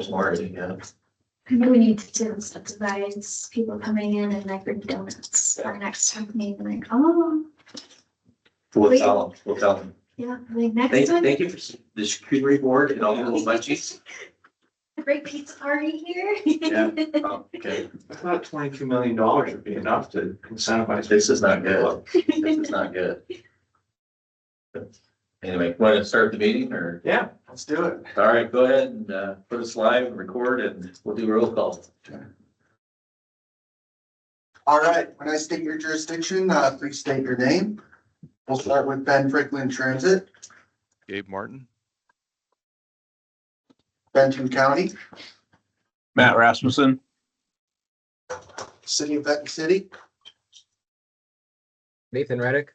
There's Marty, yeah. I know we need to incentivize people coming in and like bring donuts our next time meeting, like, oh, We'll tell them. yeah, like next time, Thank you for the charcuterie board and all the little munchies. a great pizza party here. Yeah. Oh, okay. I thought $22 million would be enough to incentivize. This is not good. This is not good. Anyway, want to start the meeting or? Yeah, let's do it. All right, go ahead and put us live and record and we'll do a roll call. All right, when I state your jurisdiction, please state your name. We'll start with Benton-Franklin Transit, Gabe Martin. Benton County, Matt Rasmussen. City of Benton City, Nathan Reddick.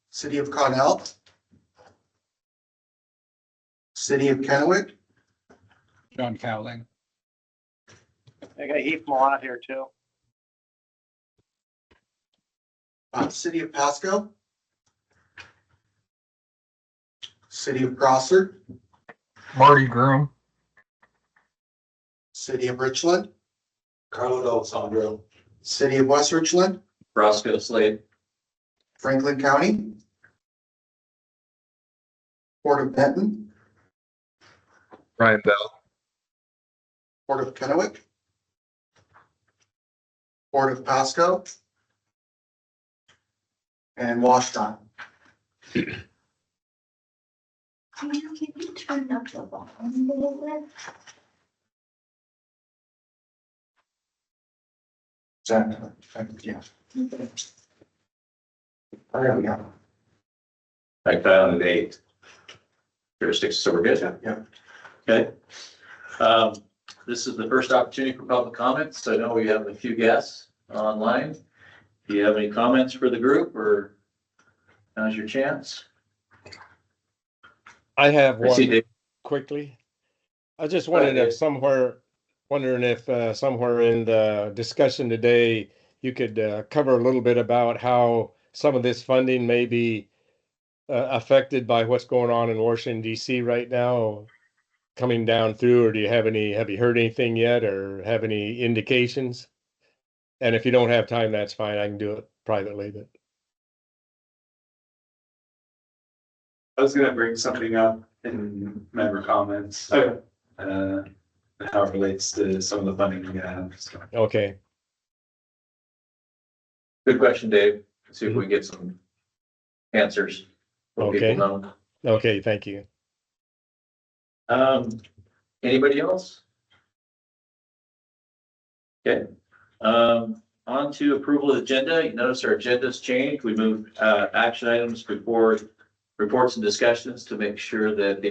City of Connell, City of Kennewick, John Cowling. I got Heath Malott here too. City of Pasco, City of Prosser, Marty Groom. City of Richland, Carlo D'Alessandro. City of West Richland, Roscoe Slade. Franklin County, Port of Benton, Ryan Bell. Port of Kennewick, Port of Pasco, and Washington. Can you turn up the volume a little bit? Yeah. There we go. I found it 8 jurisdictions, so we're good. Yeah. Okay. This is the first opportunity for public comments. I know we have a few guests online. Do you have any comments for the group or now's your chance? I have I see one Dave. quickly. I just wondered if somewhere in the discussion today, you could cover a little bit about how some of this funding may be affected by what's going on in Washington DC right now, coming down through, or have you heard anything yet or have any indications? And if you don't have time, that's fine. I can do it privately, but. I was gonna bring something up in member comments. Okay. How it relates to some of the funding we have. So. Okay. Good question, Dave. See if we can get some answers. Let Okay. people know. Okay, thank you. Anybody else? Okay. On to approval of the agenda. You notice our agenda's changed. We moved action items before reports and discussions to make sure that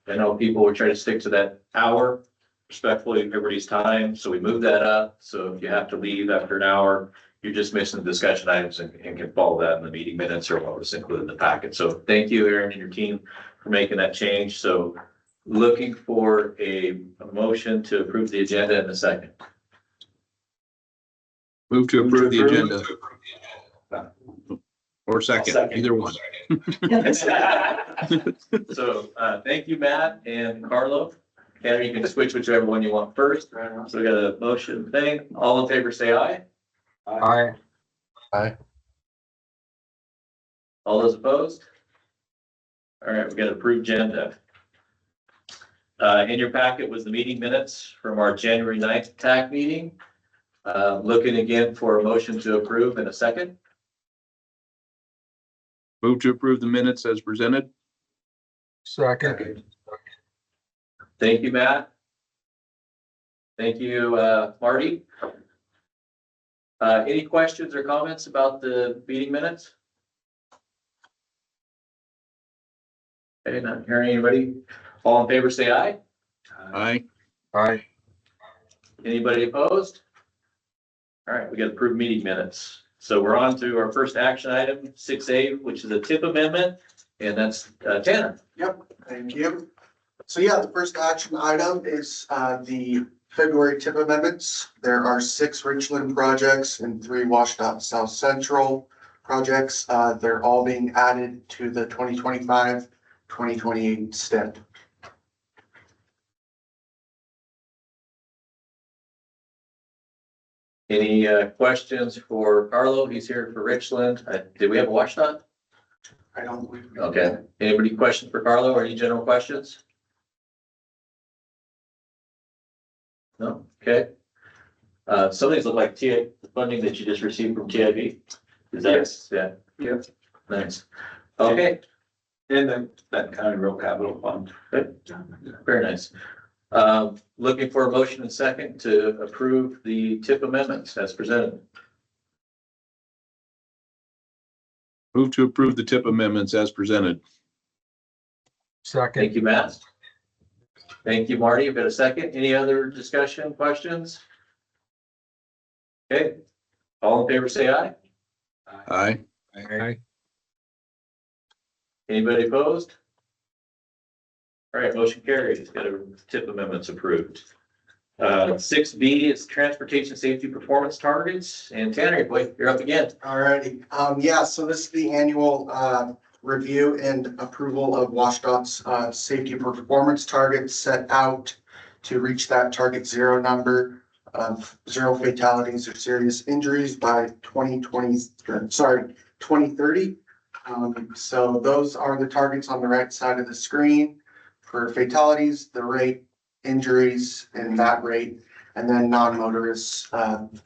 I know people were trying to stick to that hour, respectfully everybody's time. So we moved that up. So if you have to leave after an hour, you're just missing the discussion items and can follow that in the meeting minutes or what was included in the packet. So thank you, Aaron, and your team for making that change. So looking for a motion to approve the agenda in a second. Move to approve the agenda. Or second, either one. So thank you, Matt and Carlo. Tanner, you can switch whichever one you want first. So we got a motion thing. All in favor, say aye. Aye. All those opposed? All right, we got approved agenda. In your packet was the meeting minutes from our January 9th TAC meeting. Looking again for a motion to approve in a second. Move to approve the minutes as presented. Second. Thank you, Matt. Thank you, Marty. Any questions or comments about the meeting minutes? Okay, not hearing anybody. All in favor, say aye. Aye. Aye. Anybody opposed? All right, we got approved meeting minutes. So we're on to our first action item, 6A, which is a tip amendment, and that's Tanner. Yep, thank you. So yeah, the first action item is the February tip amendments. There are 6 Richland projects and 3 Washington South Central projects. They're all being added to the 2025-2028 step. Any questions for Carlo? He's here for Richland. Did we have a WashDOT? I don't believe. Okay. Anybody questions for Carlo or any general questions? No? Okay. Some of these look like the funding that you just received from TIB. Is that? Yes. Yeah. Yep. Nice. Okay. And then that county road capital fund. Very nice. Looking for a motion and second to approve the TIP amendments as presented. Move to approve the tip amendments as presented. Second. Thank you, Matt. Thank you, Marty. You've got a second. Any other discussion, questions? Okay. All in favor, say aye. Aye. Aye. Anybody opposed? All right, motion carries. Got a TIP amendments approved. 6B is transportation safety performance targets. And Tanner, boy, you're up again. Alrighty, yeah, so this is the annual review and approval of WashDOT's safety performance targets set out to reach that target zero number of 0 fatalities or serious injuries by 2030. So those are the targets on the right side of the screen for fatalities, the rate, injuries, and that rate, and then non-motorist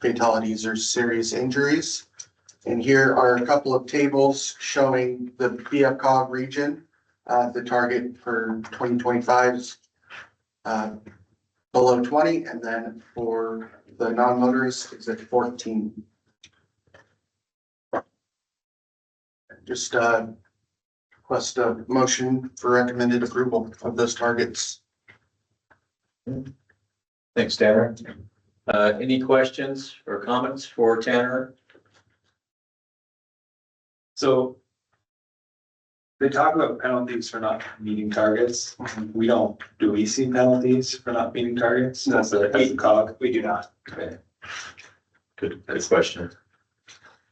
fatalities or serious injuries. And here are a couple of tables showing the BFCOG region. The target for 2025 is below 20, and then for the non-motorists, it's at 14. Just request a motion for recommended approval of those targets. Thanks, Tanner. Any questions or comments for Tanner? So they talk about penalties for not meeting targets. Do we see penalties for not meeting targets? No, As a COG? We do not. Okay. Good question.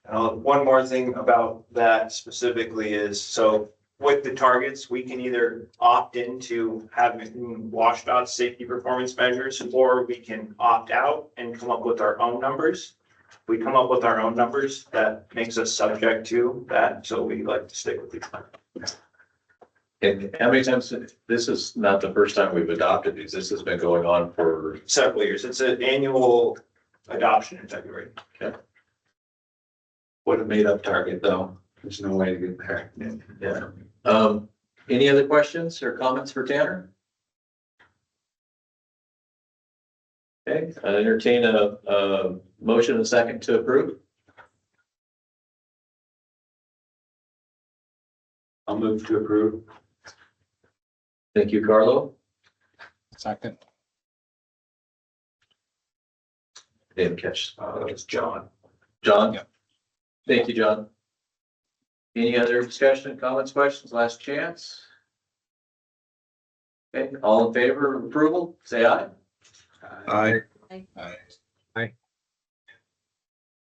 One more thing about that specifically is, so with the targets, we can either opt into having WashDOT safety performance measures, or we can opt out and come up with our own numbers. If we come up with our own numbers, that makes us subject to that, so we like to stick with these. And how many times, this is not the first time we've adopted these, this has been going on for Several years. It's an annual adoption in February. What a made up target though. There's no way to get there. Yeah. Any other questions or comments for Tanner? Okay, I entertain a motion and a second to approve. I'll move to approve. Thank you, Carlo. Second. Didn't catch. It's John. John? Yep. Thank you, John. Any other discussion, comments, questions? Last chance. Okay, all in favor of approval, say aye. Aye.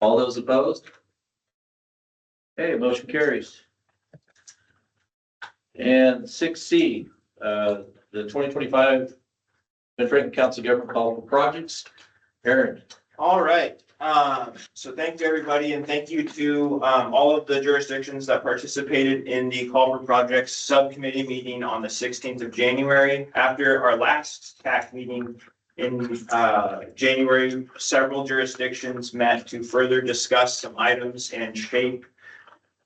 All those opposed? Okay, motion carries. And 6C, the 2025 Benton-Franklin Council of Government Call for Projects. Aaron. All right, so thank you everybody, and thank you to all of the jurisdictions that participated in the Call for Projects Subcommittee meeting on the 16th of January. After our last TAC meeting in January, several jurisdictions met to further discuss some items and shape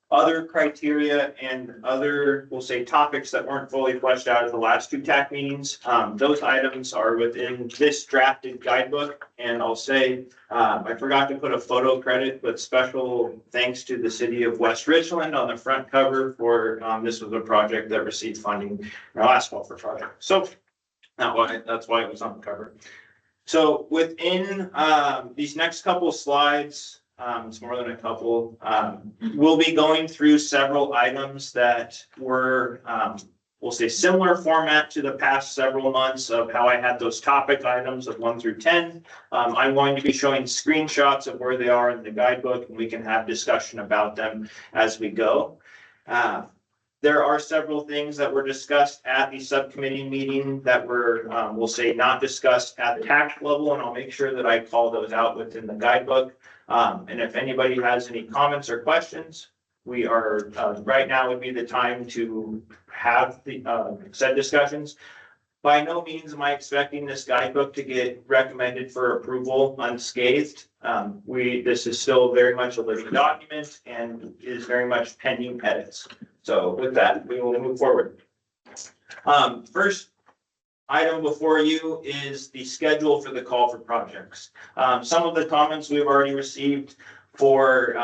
other criteria and other, we'll say, topics that weren't fully fleshed out at the last two TAC meetings. Those items are within this drafted guidebook, and I'll say, I forgot to put a photo credit, but special thanks to the city of West Richland on the front cover for, this was a project that received funding in our last call for project. So that's why it was on the cover. So within these next couple of slides, it's more than a couple, we'll be going through several items that were, we'll say, similar format to the past several months of how I had those topic items of 1 through 10. I'm going to be showing screenshots of where they are in the guidebook, and we can have discussion about them as we go. There are several things that were discussed at the subcommittee meeting that were, we'll say, not discussed at the TAC level, and I'll make sure that I call those out within the guidebook. And if anybody has any comments or questions, we are, right now would be the time to have the, said discussions. By no means am I expecting this guidebook to get recommended for approval unscathed. This is still very much a living document and is very much pending edits. So with that, we will move forward. First item before you is the schedule for the call for projects. Some of the comments we've already received for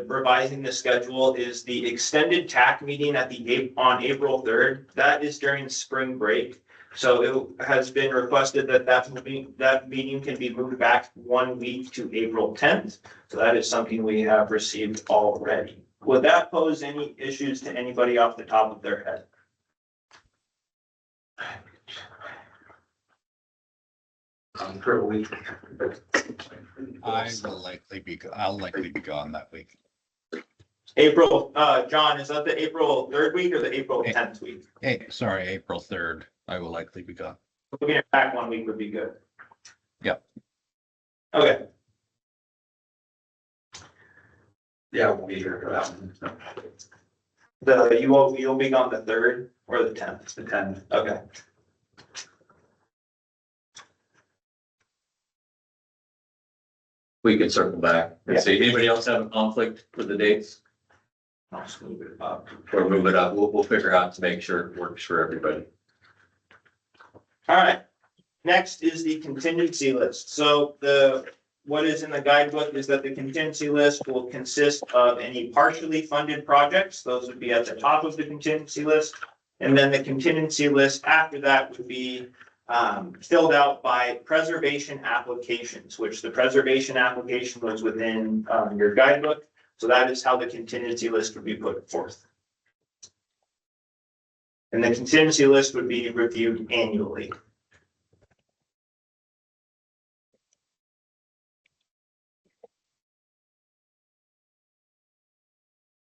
revising the schedule is the extended TAC meeting on April 3rd. That is during spring break. So it has been requested that that meeting can be moved back 1 week to April 10th. So that is something we have received already. Would that pose any issues to anybody off the top of their head? For a week. I'll likely be gone that week. April, John, is that the April 3rd week or the April 10th week? Hey, sorry, April 3rd. I will likely be gone. Moving it back 1 week would be good. Yep. Okay, Yeah, we'll be here for that one. you'll be gone the 3rd or the 10th? The 10th. Okay. We can circle back and see. Anybody else have a conflict with the dates? I'll just move it up. Or move it up? We'll figure out to make sure it works for everybody. All right, next is the contingency list. So what is in the guidebook is that the contingency list will consist of any partially funded projects. Those would be at the top of the contingency list. And then the contingency list after that would be filled out by preservation applications, which the preservation application was within your guidebook. So that is how the contingency list would be put forth. And the contingency list would be reviewed annually.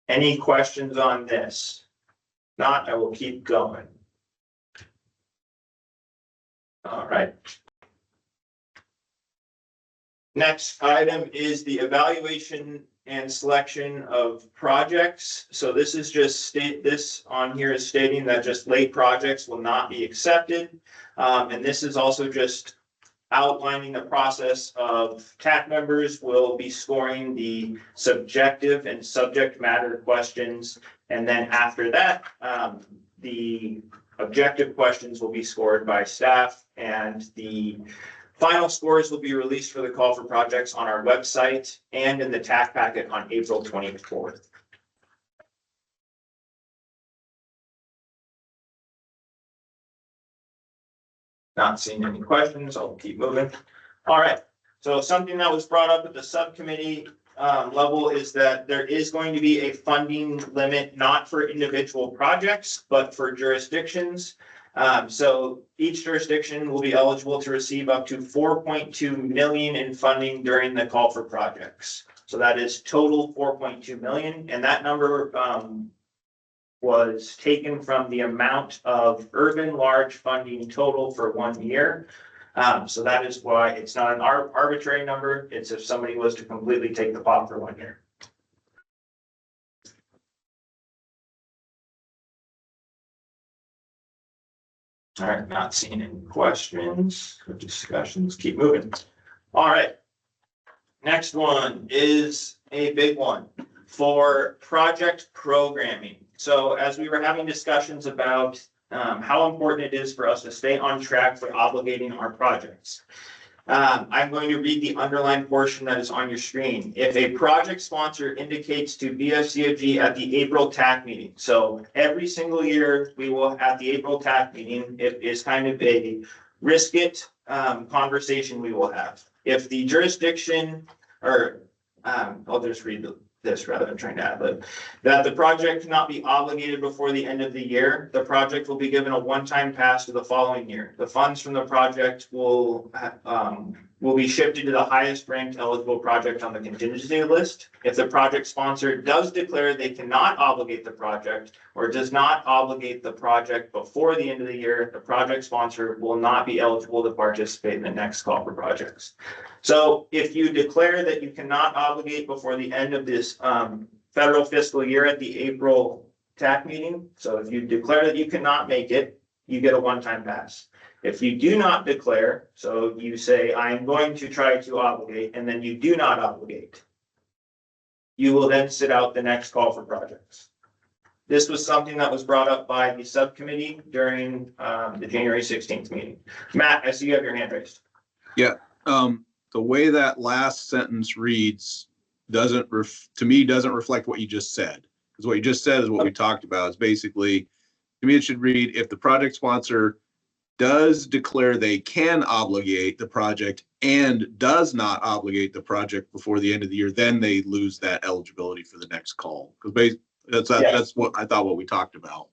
Any questions on this? Not, I will keep going. All right. Next item is the evaluation and selection of projects. So this is just this on here is stating that just late projects will not be accepted. And this is also just outlining the process of TAC members will be scoring the subjective and subject matter questions. And then after that, the objective questions will be scored by staff, and the final scores will be released for the call for projects on our website and in the TAC packet on April 24th. Not seeing any questions, I'll keep moving. All right, so something that was brought up at the subcommittee level is that there is going to be a funding limit, not for individual projects, but for jurisdictions. So each jurisdiction will be eligible to receive up to 4.2 million in funding during the call for projects. So that is total 4.2 million, and that number was taken from the amount of urban large funding total for 1 year. So that is why it's not an arbitrary number. It's if somebody was to completely take the pot for 1 year. All right, not seeing any questions or discussions. Keep moving. All right. Next one is a big one for project programming. So as we were having discussions about how important it is for us to stay on track for obligating our projects. I'm going to read the underlined portion that is on your screen. If a project sponsor indicates to BFCOG at the April TAC meeting, so every single year we will at the April TAC meeting, it is kind of a risk it conversation we will have. If the jurisdiction or I'll just read this rather than trying to add it, that the project cannot be obligated before the end of the year, the project will be given a one-time pass to the following year. The funds from the project will will be shifted to the highest ranked eligible project on the contingency list. If the project sponsor does declare they cannot obligate the project or does not obligate the project before the end of the year, the project sponsor will not be eligible to participate in the next call for projects. So if you declare that you cannot obligate before the end of this federal fiscal year at the April TAC meeting, so if you declare that you cannot make it, you get a one-time pass. If you do not declare, so you say, I'm going to try to obligate, and then you do not obligate, you will then sit out the next call for projects. This was something that was brought up by the subcommittee during the January 16th meeting. Matt, I see you have your hand raised. The way that last sentence reads doesn't reflect what you just said. Because what you just said is what we talked about. Is basically, to me, it should read, if the project sponsor does declare they can obligate the project and does not obligate the project before the end of the year, then they lose that eligibility for the next call. Because that's what I thought what we talked about.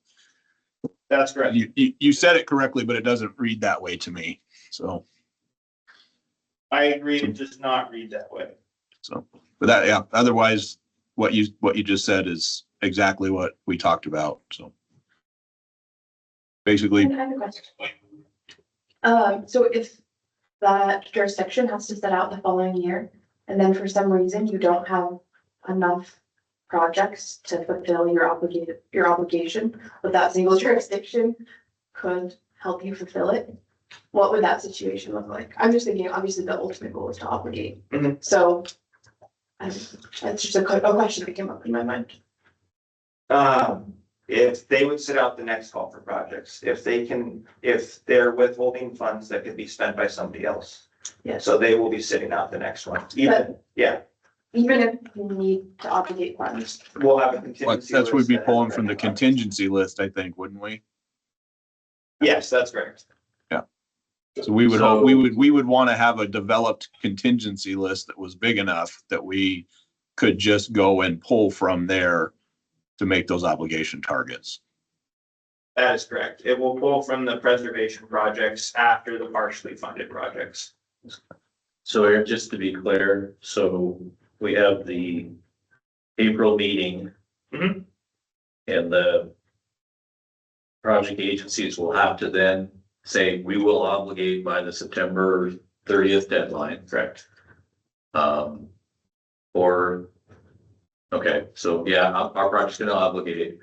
That's correct. You said it correctly, but it doesn't read that way to me. So. I agree, it does not read that way. So, but that, yeah, otherwise, what you just said is exactly what we talked about. So. Basically. I have a question. So if that jurisdiction has to set out the following year, and then for some reason you don't have enough projects to fulfill your obligation, but that single jurisdiction could help you fulfill it, what would that situation look like? I'm just thinking, obviously, the ultimate goal is to obligate. Mhm. So that's just a question that came up in my mind. If they would sit out the next call for projects, if they're withholding funds that could be spent by somebody else. Yes. So they will be sitting out the next one. Even Even if you need to obligate funds. we'll have a contingency. That's what we'd be list that pulling has from the ready funds. contingency list, I think, wouldn't we? Yes, that's correct. So we would hope, we would want to have a developed contingency list that was big enough that we could just go and pull from there to make those obligation targets. That is correct. It will pull from the preservation projects after the partially funded projects. So Eric, just to be clear, so we have the April meeting. Mhm. And the project agencies will have to then say, we will obligate by the September 30th deadline. Correct. Okay, so yeah, our project's gonna obligate.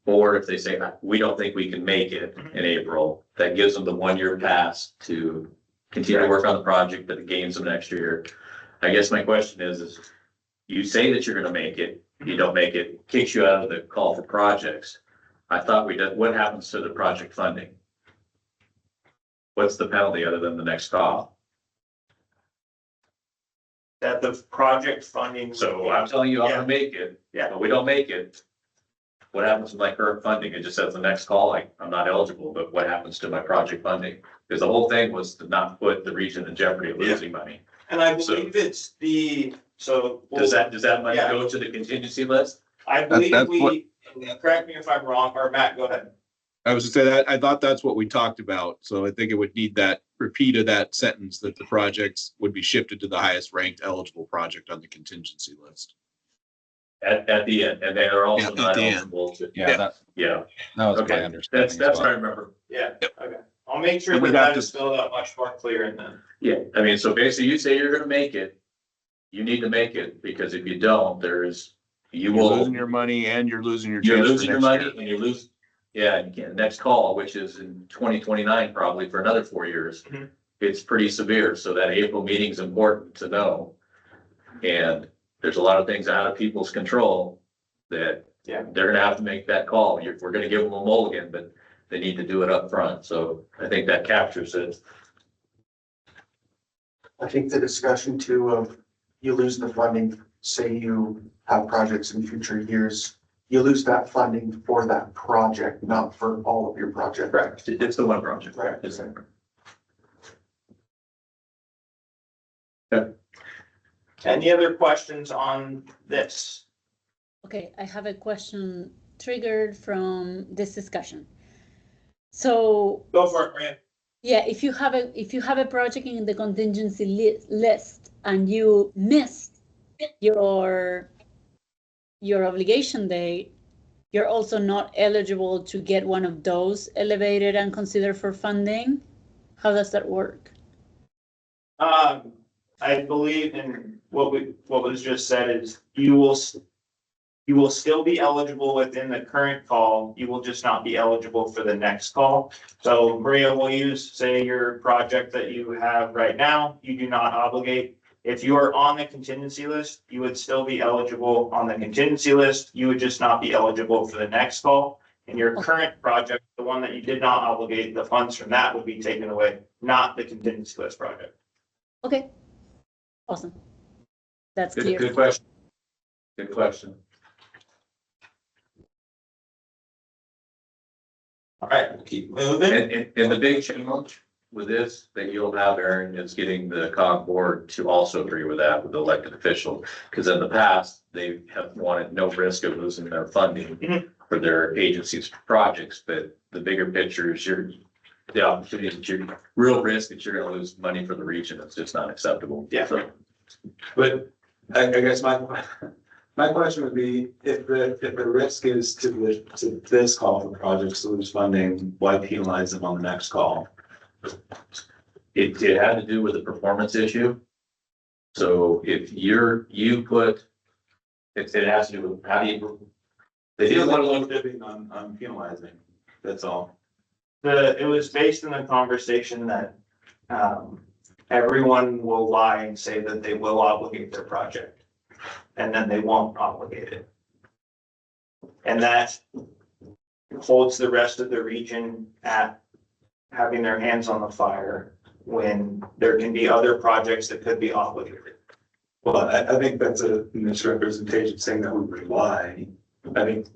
Or if they say, we don't think we can make it in April, that gives them the 1-year pass to continue to work on the project, but it gains them next year. I guess my question is you say that you're gonna make it, you don't make it, kicks you out of the call for projects. I thought what happens to the project funding? What's the penalty other than the next call? That the project funding. So I'm telling you, I'm gonna make it. Yeah. But we don't make it. What happens with my current funding? It just says the next call, I'm not eligible, but what happens to my project funding? Because the whole thing was to not put the region in jeopardy of losing money. And I believe it's the, so. Does that money Yeah. go to the contingency list? I believe that's correct me if I'm wrong, or Matt, go ahead. I was to say that, I thought that's what we talked about. So I think it would need that repeat of that sentence that the projects would be shifted to the highest ranked eligible project on the contingency list. At the end, and they are also Yeah, at not the end. eligible to, Yeah, that yeah, was my okay, understanding. that's as what I well. remember. Yeah, okay. I'll make sure And we'd that have that to- is spelled out much more clear in the. Yeah, I mean, so basically you say you're gonna make it, you need to make it, because if you don't, you You're will. losing your money and you're losing your You're chance for losing your next money year. and you lose, yeah, and again, next call, which is in 2029, probably for another 4 years. Mhm. It's pretty severe, so that April meeting is important to know. And there's a lot of things out of people's control that they're gonna have to make that call. We're gonna give them a mulligan, but they need to do it up front. So I think that captures it. I think the discussion too of you lose the funding, say you have projects in future years, you lose that funding for that project, not for all of your projects. Correct. It's the one project. Right. Any other questions on this? Okay, I have a question triggered from this discussion. So, Go for it, Grant. Yeah, if you have a project in the contingency list and you missed your obligation date, you're also not eligible to get one of those elevated and considered for funding. How does that work? I believe in what was just said is you will still be eligible within the current call. You will just not be eligible for the next call. So Maria, will use, say your project that you have right now, you do not obligate. If you are on the contingency list, you would still be eligible on the contingency list. You would just not be eligible for the next call. And your current project, the one that you did not obligate, the funds from that would be taken away, not the contingency list project. Okay, awesome. That's Good, clear. good question. Good question. All right, we'll keep moving. And the big challenge with this that you'll have, Aaron, is getting the COG board to also agree with that with the elected officials. Because in the past, they have wanted no risk of losing their funding for their agencies' projects, but the bigger picture is the opportunity that you're, real risk that you're gonna lose money for the region. It's just not acceptable. Yeah. So, But I guess my question would be, if the risk is to this call for projects to lose funding, why penalize them on the next call? it had to do with the performance issue. So if it has to do with how do you, they They didn't feel want like to look. living on penalizing, that's all. It was based in the conversation that, everyone will lie and say that they will obligate their project. And then they won't obligate it. And that holds the rest of the region at having their hands on the fire when there can be other projects that could be obligated. Well, I think that's a misrepresentation saying that we would lie. I think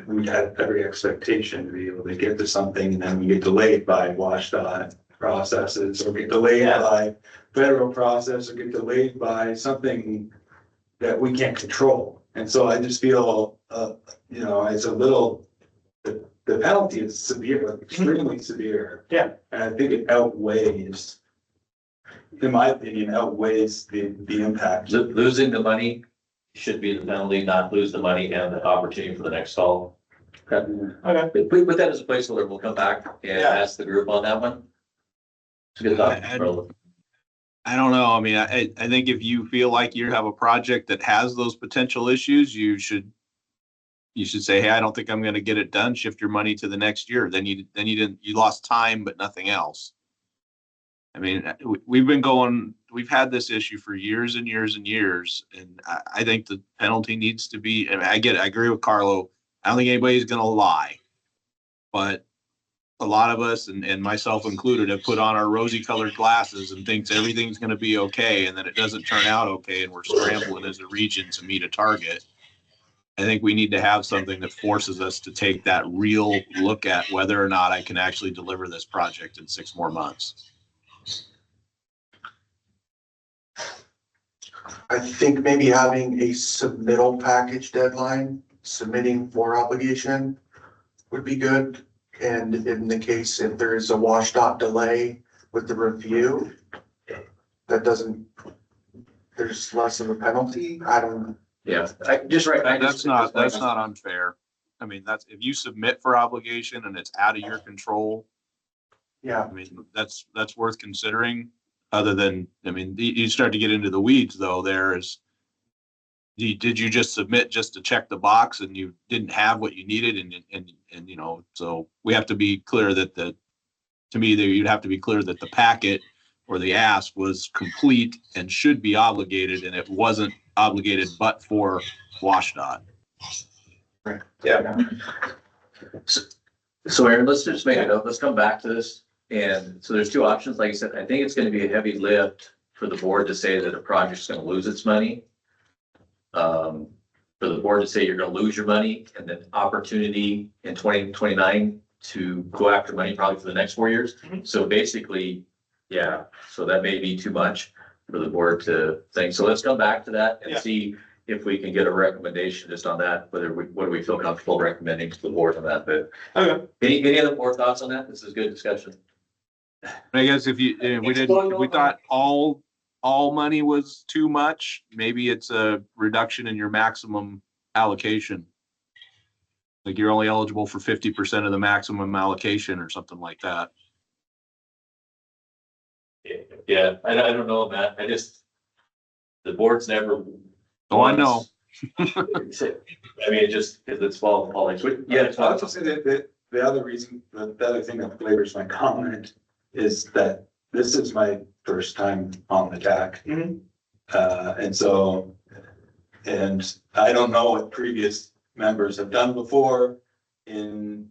we had every expectation to be able to get to something and then we get delayed by WashDOT processes or get delayed by federal process or get delayed by something that we can't control. And so I just feel, it's a little, the penalty is severe, like extremely severe. Yeah. And I think it outweighs, in my opinion, outweighs the impact. Losing the money should be the penalty, not lose the money and the opportunity for the next call. Okay. Okay. We put that as a placeholder. We'll come back and ask the group on that one. It's a good thought. I don't know. I mean, I think if you feel like you have a project that has those potential issues, you should say, hey, I don't think I'm going to get it done. Shift your money to the next year. Then you lost time, but nothing else. I mean, we've had this issue for years and years and years. And I think the penalty needs to be, and I agree with Carlo. I don't think anybody's going to lie, but a lot of us, and myself included, have put on our rosy colored glasses and thinks everything's going to be okay. And then it doesn't turn out okay. And we're scrambling as a region to meet a target. I think we need to have something that forces us to take that real look at whether or not I can actually deliver this project in 6 more months. I think maybe having a submittal package deadline, submitting for obligation would be good. And in the case, if there is a WashDOT delay with the review, there's less of a penalty. I don't know. Yeah, That's not unfair. I mean, if you submit for obligation and it's out of your control, Yeah, I mean, that's worth considering. Other than, I mean, you start to get into the weeds though. Did you just submit just to check the box and you didn't have what you needed? And so we have to be clear that you'd have to be clear that the packet or the ask was complete and should be obligated, and it wasn't obligated but for WashDOT. right. Yeah. So Aaron, let's just make it up. Let's come back to this. And so there's 2 options. Like I said, I think it's going to be a heavy lift for the board to say that a project's going to lose its money. For the board to say you're going to lose your money and then opportunity in 2029 to go after money probably for the next 4 years. So basically, yeah, so that may be too much for the board to think. So let's come back to that and see if we can get a recommendation just on that, what do we feel comfortable recommending to the board on that? But Okay. any other board thoughts on that? This is good discussion. I guess if we thought all money was too much, maybe it's a reduction in your maximum allocation. Like you're only eligible for 50% of the maximum allocation or something like that. Yeah, I don't know, Matt. The board's never. Oh, I know. I mean, it just, because it's fall, yeah, it's I'll just say that the other reason, the other thing that flavors my comment is that this is my first time on the TAC. And so, and I don't know what previous members have done before in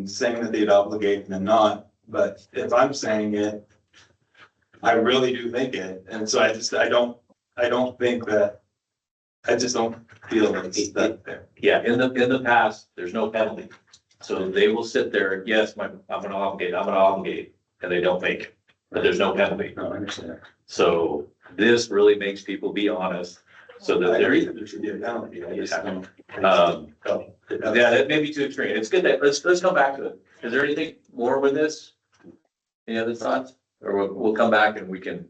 saying that they'd obligate and not, but if I'm saying it, I really do think it. And so I just don't think that, I just don't feel like it's that there. Yeah, in the past, there's no penalty. So they will sit there, yes, I'm gonna obligate, and they don't make it, but there's no penalty. No, I understand. So this really makes people be honest, so that I agree they're. that there should be a penalty. I just don't. Yeah, that may be too extreme. It's good that, let's come back to it. Is there anything more with this? Any other thoughts? Or we'll come back and we can.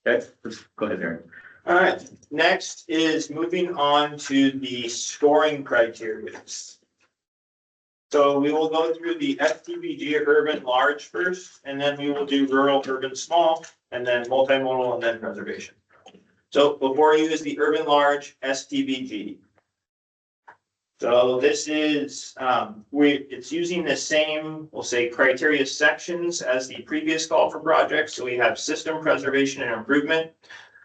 Okay, let's go ahead, Aaron. All right, next is moving on to the scoring criteria. So we will go through the FTBG urban large first, and then we will do rural urban small, and then multimodal, and then preservation. So before you is the urban large STBG. So this is, it's using the same, we'll say, criteria sections as the previous call for projects. So we have system preservation and improvement.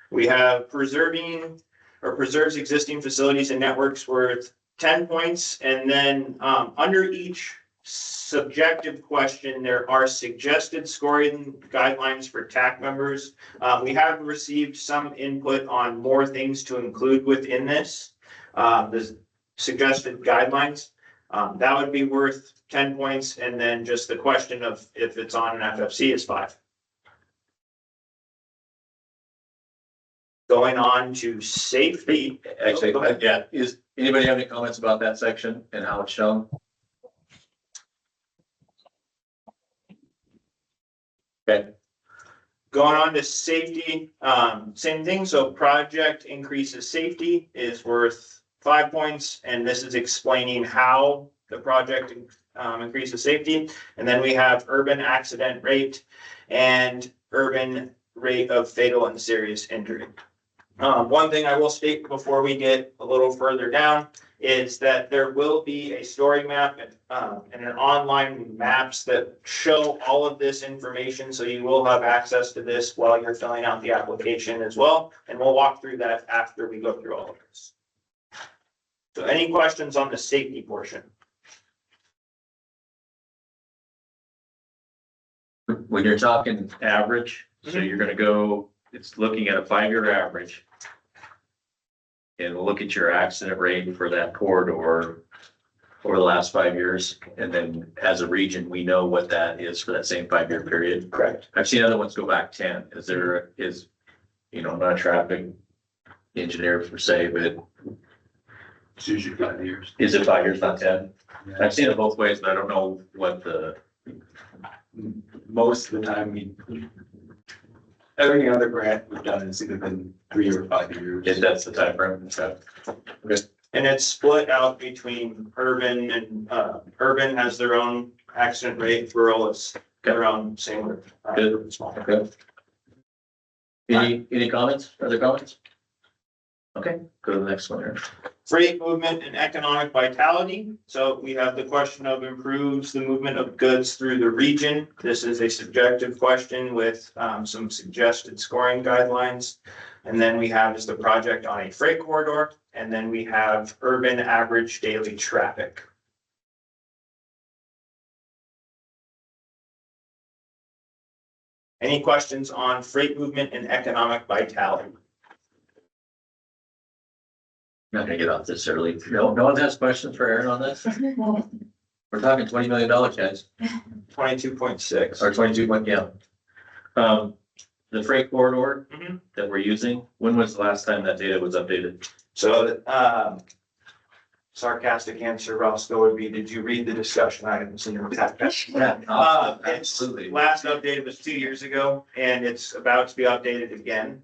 We have preserving or preserves existing facilities and networks worth 10 points. And then under each subjective question, there are suggested scoring guidelines for TAC members. We have received some input on more things to include within this. The suggested guidelines, that would be worth 10 points. And then just the question of if it's on an FFC is 5. Going on to safety. Actually, yeah, is anybody have any comments about that section and how it's shown? Okay. Going on to safety, same thing. So project increases safety is worth 5 points. And this is explaining how the project increases safety. And then we have urban accident rate and urban rate of fatal and serious injury. One thing I will state before we get a little further down is that there will be a story map and an online maps that show all of this information. So you will have access to this while you're filling out the application as well. And we'll walk through that after we go through all of this. So any questions on the safety portion? When you're talking average, so you're gonna go, it's looking at a 5-year average. And look at your accident rate for that corridor over the last 5 years. And then as a region, we know what that is for that same 5-year period. Correct. I've seen other ones go back 10. I'm not a traffic engineer per se, but It's usually 5 years. is it 5 years, not 10? I've seen it both ways, but I don't know what Most of the time, every other grant we've done has either been 3 or 5 years. if that's the time frame. So, And it's split out between urban and, urban has their own accident rate, rural is their own, same with. Good. Small. okay. Any comments, other comments? Okay, go to the next one here. Freight movement and economic vitality. So we have the question of improves the movement of goods through the region. This is a subjective question with some suggested scoring guidelines. And then we have is the project on a freight corridor. And then we have urban average daily traffic. Any questions on freight movement and economic vitality? Not gonna get off this early. No one has questions for Aaron on this? We're talking $20 million, guys, 22.6. or 22 point, yeah. The freight corridor Mhm. that we're using, when was the last time that data was updated? So, sarcastic answer, Roscoe, would be, did you read the discussion items in your packet? Yeah, It's absolutely. last updated was 2 years ago, and it's about to be updated again.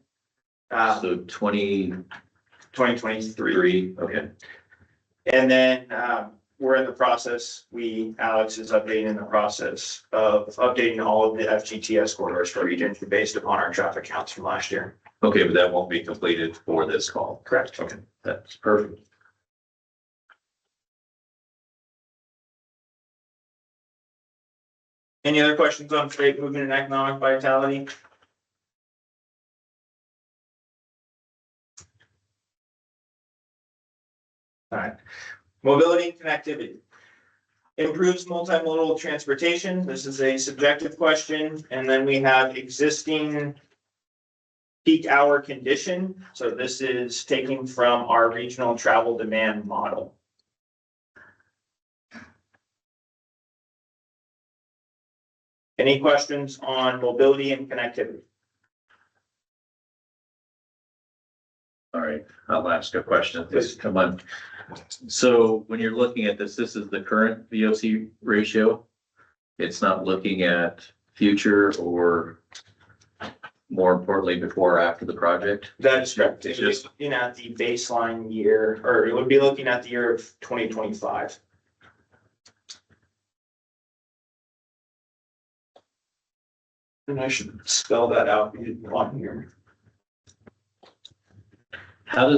So 2023. three, okay. And then, we're in the process, Alex is updating the process of updating all of the FGTS corridors for region based upon our traffic counts from last year. Okay, but that won't be completed for this call. Correct. Okay, that's perfect. Any other questions on freight movement and economic vitality? All right, mobility and connectivity. Improves multimodal transportation. This is a subjective question. And then we have existing peak hour condition. So this is taken from our regional travel demand model. Any questions on mobility and connectivity? All right, I'll ask a question. Please come on. So when you're looking at this, this is the current VOC ratio. It's not looking at future or more importantly, before or after the project. That is correct. It's It would be just, looking at the baseline year, or it would be looking at the year of 2025. And I should spell that out on here. how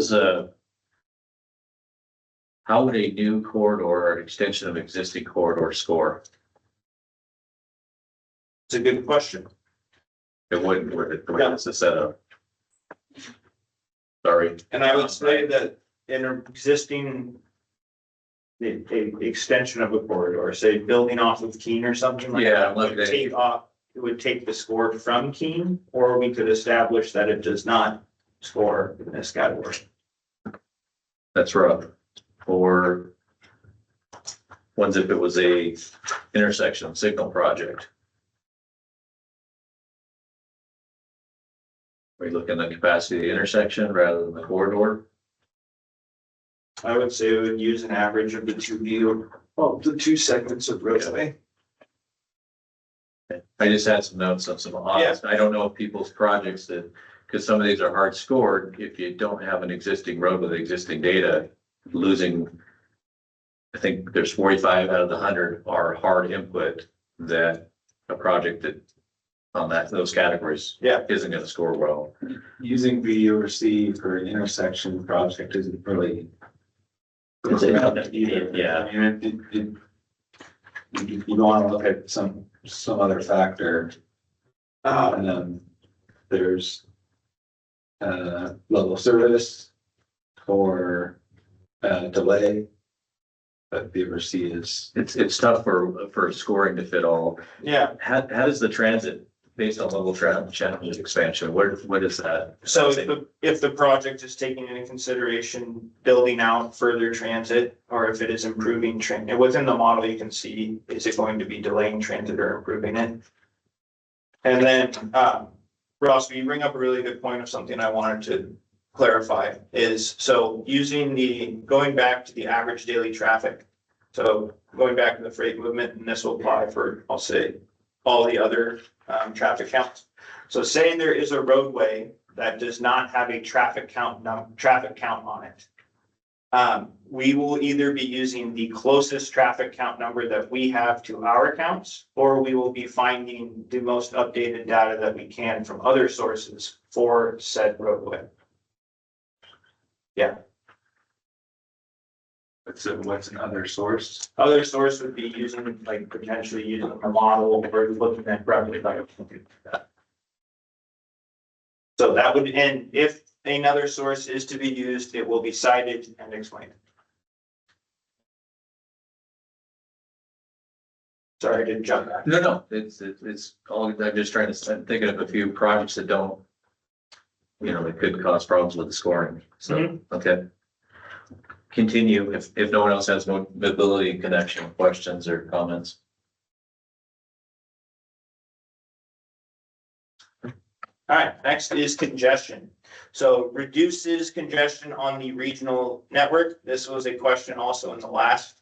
would a new corridor or an extension of existing corridor score? It's a good question. It wouldn't, would it, the way this is set up? Sorry. And I would say that in an existing a extension of a corridor, say building off of Keene or something like Yeah, that, like would take off, it would take the score from Keene, or we could establish that it does not score in this category. That's rough. Or ones if it was a intersection signal project. Are you looking at the capacity of the intersection rather than the corridor? I would say we would use an average of the the two segments of roadway. I just had some notes on some honest, I don't know if people's projects that, because some of these are hard scored, if you don't have an existing road with existing data, losing. I think there's 45 out of the 100 are hard input that a project that on those categories. Yeah. Isn't gonna score well. Using VOC for an intersection project isn't really. It's either. yeah. I mean, you want to look at some other factor. And then there's level of service or delay. But VOC is. It's tough for scoring to fit all. Yeah, How does the transit based on level channel expansion, what is that? so if the project is taking into consideration building out further transit, or if it is improving transit, within the model, you can see, is it going to be delaying transit or improving it? And then, Ross, you bring up a really good point of something I wanted to clarify is, so going back to the average daily traffic. So going back to the freight movement, and this will apply for, I'll say, all the other traffic counts. So saying there is a roadway that does not have a traffic count on it. We will either be using the closest traffic count number that we have to our counts, or we will be finding the most updated data that we can from other sources for said roadway. Yeah. What's another source? Other source would be using, like, potentially using a model or looking at revenue, like something like that. So that would, and if another source is to be used, it will be cited and explained. Sorry, I didn't jump back. No, it's all, I'm just trying to, I'm thinking of a few projects that don't, it could cause problems with the scoring, so, okay. Continue if no one else has mobility and connection questions or comments. All right, next is congestion. So reduces congestion on the regional network. This was a question also in the last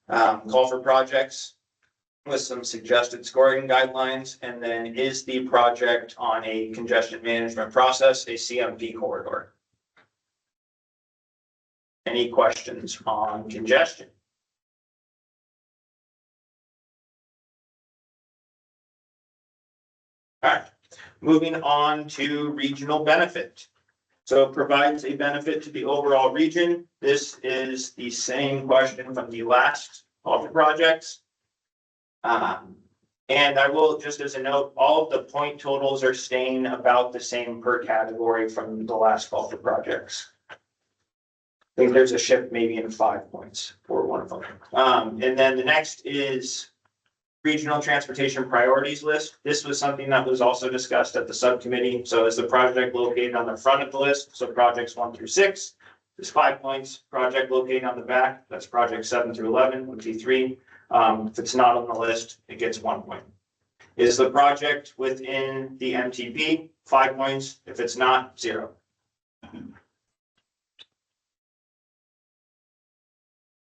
call for projects with some suggested scoring guidelines. And then is the project on a congestion management process, a CMP corridor? Any questions on congestion? All right, moving on to regional benefit. So it provides a benefit to the overall region. This is the same question from the last call for projects. And I will, just as a note, all of the point totals are staying about the same per category from the last call for projects. I think there's a shift maybe in 5 points for one of them. And then the next is regional transportation priorities list. This was something that was also discussed at the subcommittee. So is the project located on the front of the list? So projects 1 through 6 is 5 points. Project located on the back, that's projects 7 through 11 would be 3. If it's not on the list, it gets 1 point. Is the project within the MTP? 5 points. If it's not, 0.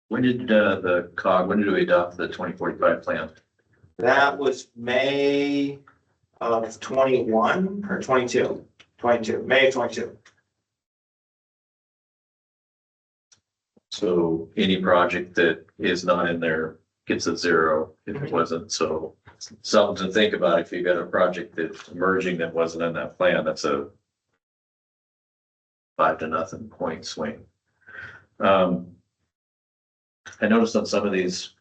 When did the COG, when did we adopt the 2045 plan? That was May of 21 or 22, May of 22. So any project that is not in there gets a 0 if it wasn't. So something to think about. If you got a project that's emerging that wasn't in that plan, that's a 5-0 point swing. I noticed on some of these,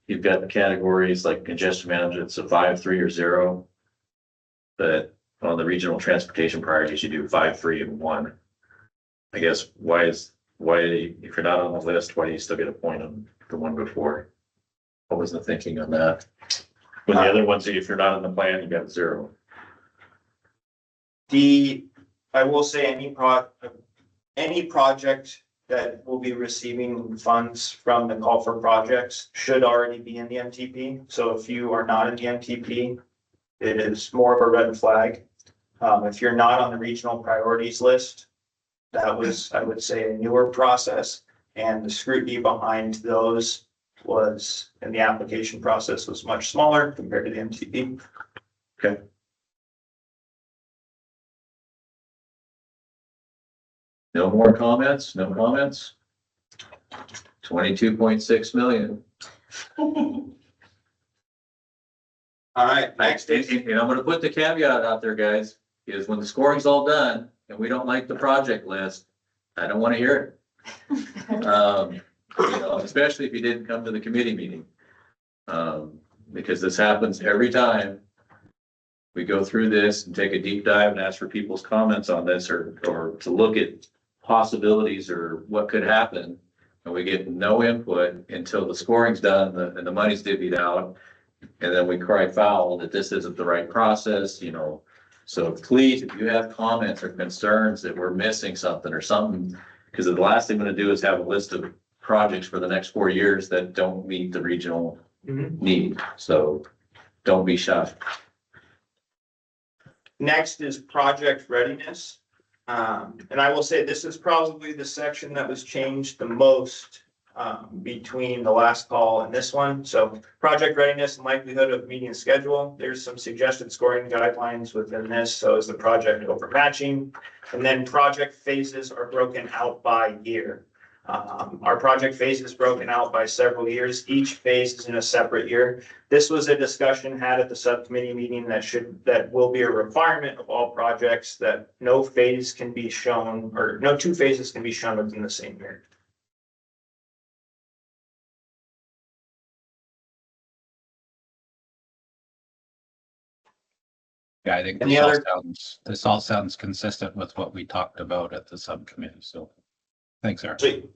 you've got the categories like congestion management, it's a 5, 3, or 0. But on the regional transportation priorities, you do 5, 3, and 1. I guess why, if you're not on the list, why do you still get a point on the one before? What was the thinking on that? When the other ones, if you're not on the plan, you got 0. I will say any project that will be receiving funds from the call for projects should already be in the MTP. So if you are not in the MTP, it is more of a red flag. If you're not on the regional priorities list, that was, I would say, a newer process, and the scrutiny behind those was, and the application process was much smaller compared to the MTP. Okay. No more comments? No comments? 22.6 million. All right, next is. And I'm gonna put the caveat out there, guys, is when the scoring's all done and we don't like the project list, I don't wanna hear it. Especially if you didn't come to the committee meeting. Because this happens every time. We go through this and take a deep dive and ask for people's comments on this or to look at possibilities or what could happen. And we get no input until the scoring's done and the money's divvied out. And then we cry foul that this isn't the right process, So please, if you have comments or concerns that we're missing something or something, because the last thing I'm gonna do is have a list of projects for the next 4 years that don't meet the regional need. So don't be shy. Next is project readiness. And I will say this is probably the section that was changed the most between the last call and this one. So project readiness and likelihood of meeting schedule. There's some suggested scoring guidelines within this. So is the project overmatching? And then project phases are broken out by year. Our project phase is broken out by several years. Each phase is in a separate year. This was a discussion had at the subcommittee meeting that will be a requirement of all projects, that no phase can be shown, or no 2 phases can be shown within the same year. Yeah, I think Any this all sounds consistent with what we talked about at the subcommittee, so thanks, Aaron. Sweet.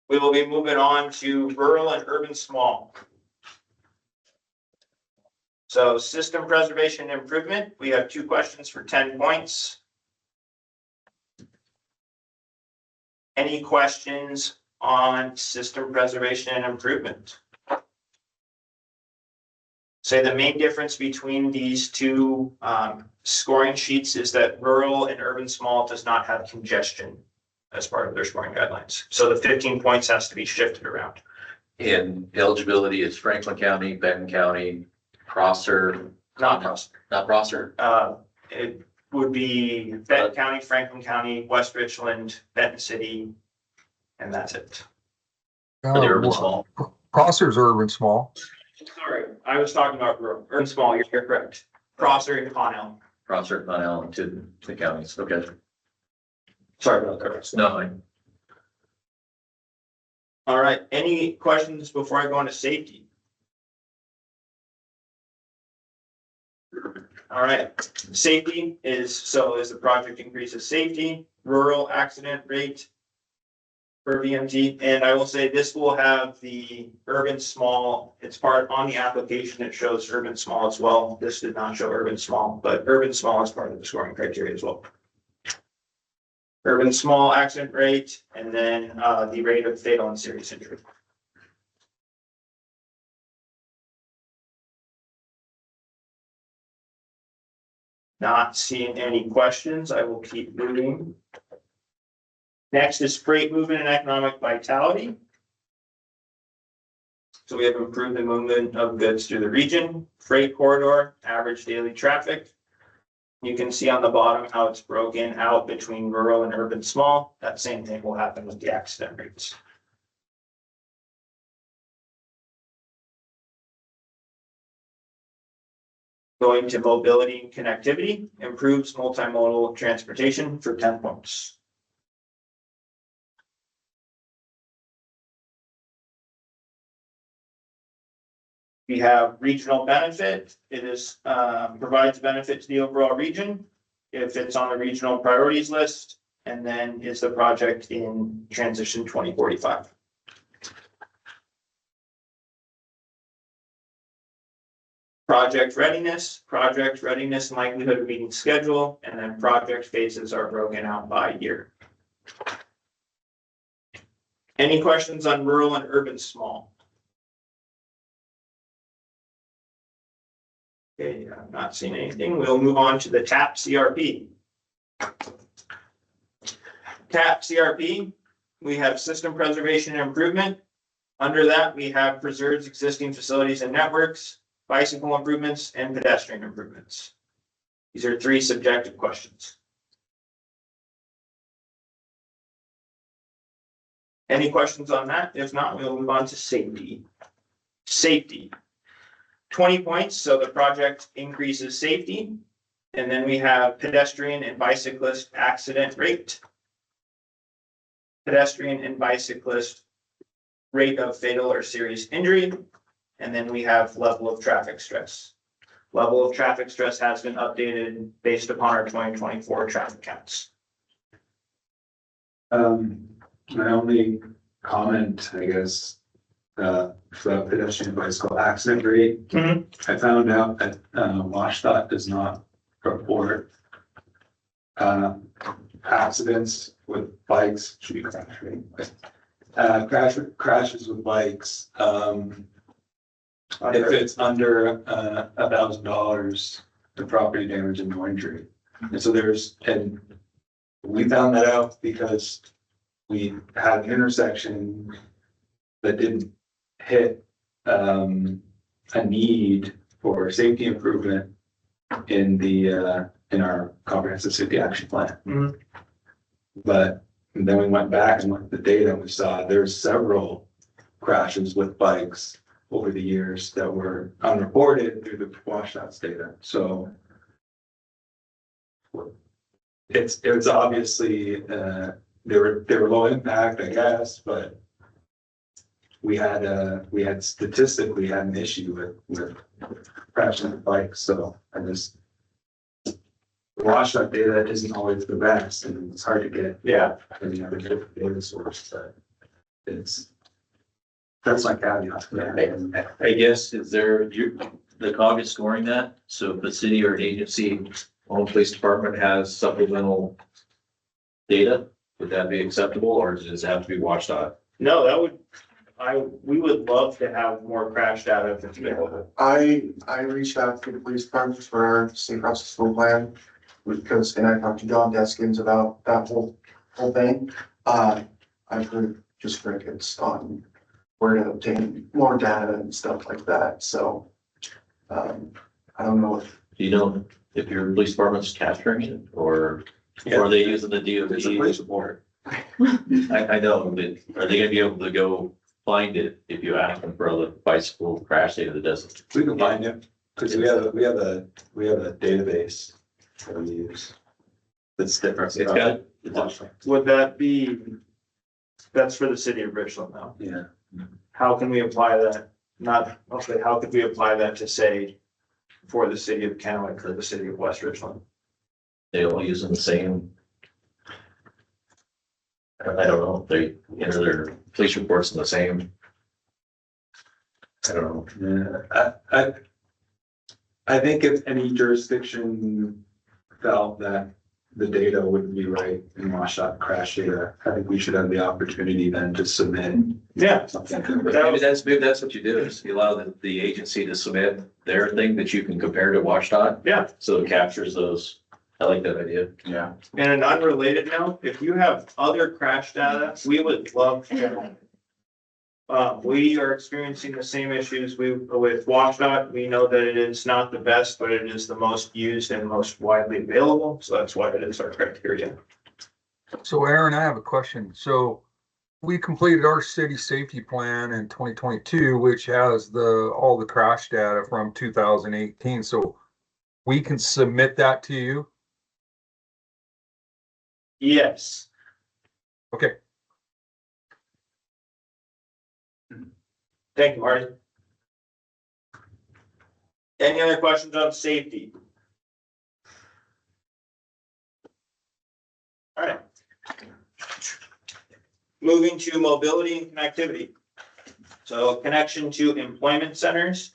We will be moving on to rural and urban small. So system preservation and improvement, we have 2 questions for 10 points. Any questions on system preservation and improvement? Say the main difference between these two scoring sheets is that rural and urban small does not have congestion as part of their scoring guidelines. So the 15 points has to be shifted around. And eligibility is Franklin County, Benton County, Prosser, Not Prosser. not Prosser. It would be Benton County, Franklin County, West Richland, Benton City, and that's it. For the urban small. Prosser's urban small. Sorry, I was talking about rural, urban small, you're correct. Prosser and Connell. Prosser, Connell, to the counties. Okay. Sorry about that. No, All right, any questions before I go into safety? All right, safety is, so as the project increases safety, rural accident rate for VMT, and I will say this will have the urban small, it's part on the application, it shows urban small as well. This did not show urban small, but urban small is part of the scoring criteria as well. Urban small accident rate, and then the rate of fatal and serious injury. Not seeing any questions, I will keep moving. Next is freight movement and economic vitality. So we have improved the movement of goods through the region, freight corridor, average daily traffic. You can see on the bottom how it's broken out between rural and urban small. That same thing will happen with the accident rates. Going to mobility and connectivity, improves multimodal transportation for 10 points. We have regional benefit. It is provides benefit to the overall region if it's on the regional priorities list, and then is the project in transition 2045. Project readiness and likelihood of meeting schedule, and then project phases are broken out by year. Any questions on rural and urban small? Okay, I'm not seeing anything. We'll move on to the TAP CRP. TAP CRP, we have system preservation and improvement. Under that, we have preserves existing facilities and networks, bicycle improvements, and pedestrian improvements. These are 3 subjective questions. Any questions on that? If not, we'll move on to safety. Safety. 20 points, so the project increases safety. And then we have pedestrian and bicyclist accident rate. Pedestrian and bicyclist rate of fatal or serious injury. And then we have level of traffic stress. Level of traffic stress has been updated based upon our 2024 traffic counts. My only comment, I guess, for the pedestrian bicycle accident rate, I found out that WashDOT does not report accidents with bikes, should be crash rate, crashes with bikes. If it's under $1,000, the property damage and no injury. And so and we found that out because we had an intersection that didn't hit a need for safety improvement in our comprehensive safety action plan. But then we went back and looked at the data and we saw there's several crashes with bikes over the years that were unreported through the WashDOT's data. So it's obviously they were low impact, I guess, but we had statistically had an issue with crashing with bikes. So the WashDOT data isn't always the best, and it's hard to get. Yeah. Any other data source, but that's my caveat. I guess, is there, the COG is scoring that? So if the city or an agency, owned police department has supplemental data, would that be acceptable, or does it have to be WashDOT? No, that would, we would love to have more crash data if it's available. I reached out to the police department for our safe routes to school plan, because, and I talked to John Deskins about that whole thing. I've heard just crickets on where to obtain more data and stuff like that, so. I don't know if. Do you know if your police department's capturing it or are they using the There's a place DOT? for I know, but are they gonna be able to go find it if you ask them for the bicycle crash data that doesn't? it. We can find it, because we have a database that we use. That's different. It's got, Would that be, that's for the city of Richland now? Yeah. How can we apply that? Not, okay, how could we apply that to say for the city of Kennewick or the city of West Richland? they all using the same. I don't know, they enter their police reports in the same. I don't know. Yeah, I think if any jurisdiction felt that the data wouldn't be right in washout crash data, I think we should have the opportunity then to submit Yeah. something. Maybe that's what you do, is you allow the agency to submit their thing that you can compare to WashDOT. Yeah. So it captures those. I like that idea. Yeah. And an unrelated note, if you have other crash data, we would love to. We are experiencing the same issues with WashDOT. We know that it is not the best, but it is the most used and most widely available. So that's why it is our criteria. So Aaron, I have a question. So we completed our city safety plan in 2022, which has all the crash data from 2018. So we can submit that to you? Yes. Okay. Thank you, Marty. Any other questions on safety? All right. Moving to mobility and connectivity. So connection to employment centers.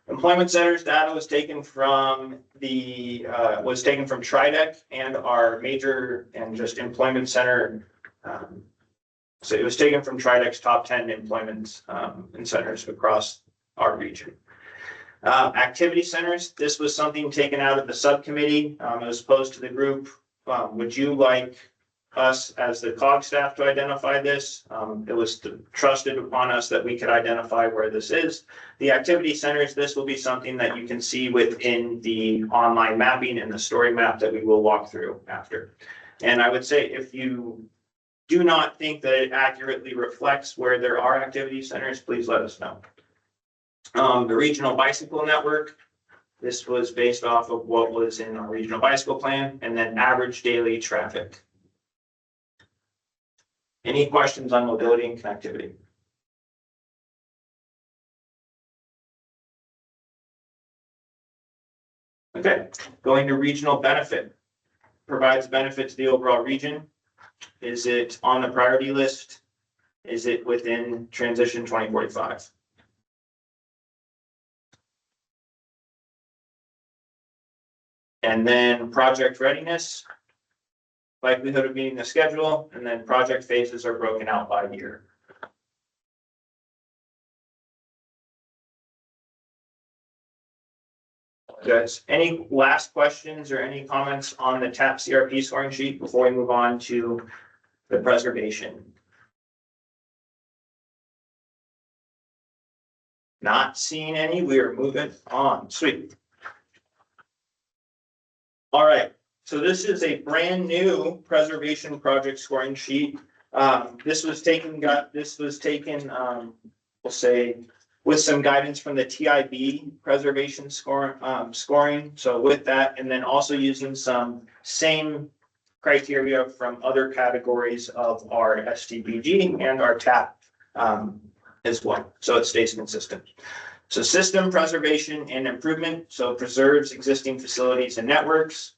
Employment centers data was taken from TRIDEC and our major and just employment center. So it was taken from TRIDEC's top 10 employment and centers across our region. Activity centers, this was something taken out of the subcommittee. It was posed to the group. Would you like us as the COG staff to identify this? It was trusted upon us that we could identify where this is. The activity centers, this will be something that you can see within the online mapping and the story map that we will walk through after. And I would say if you do not think that it accurately reflects where there are activity centers, please let us know. The regional bicycle network, this was based off of what was in our regional bicycle plan, and then average daily traffic. Any questions on mobility and connectivity? Okay, going to regional benefit. Provides benefit to the overall region. Is it on the priority list? Is it within transition 2045? And then project readiness, likelihood of meeting the schedule, and then project phases are broken out by year. Guys, any last questions or any comments on the TAP CRP scoring sheet before we move on to the preservation? Not seeing any, we are moving on. Sweet. All right, so this is a brand new preservation project scoring sheet. This was taken, we'll say, with some guidance from the TIB preservation scoring. So with that, and then also using some same criteria from other categories of our STBG and our TAP as well. So it stays consistent. So system preservation and improvement, so preserves existing facilities and networks.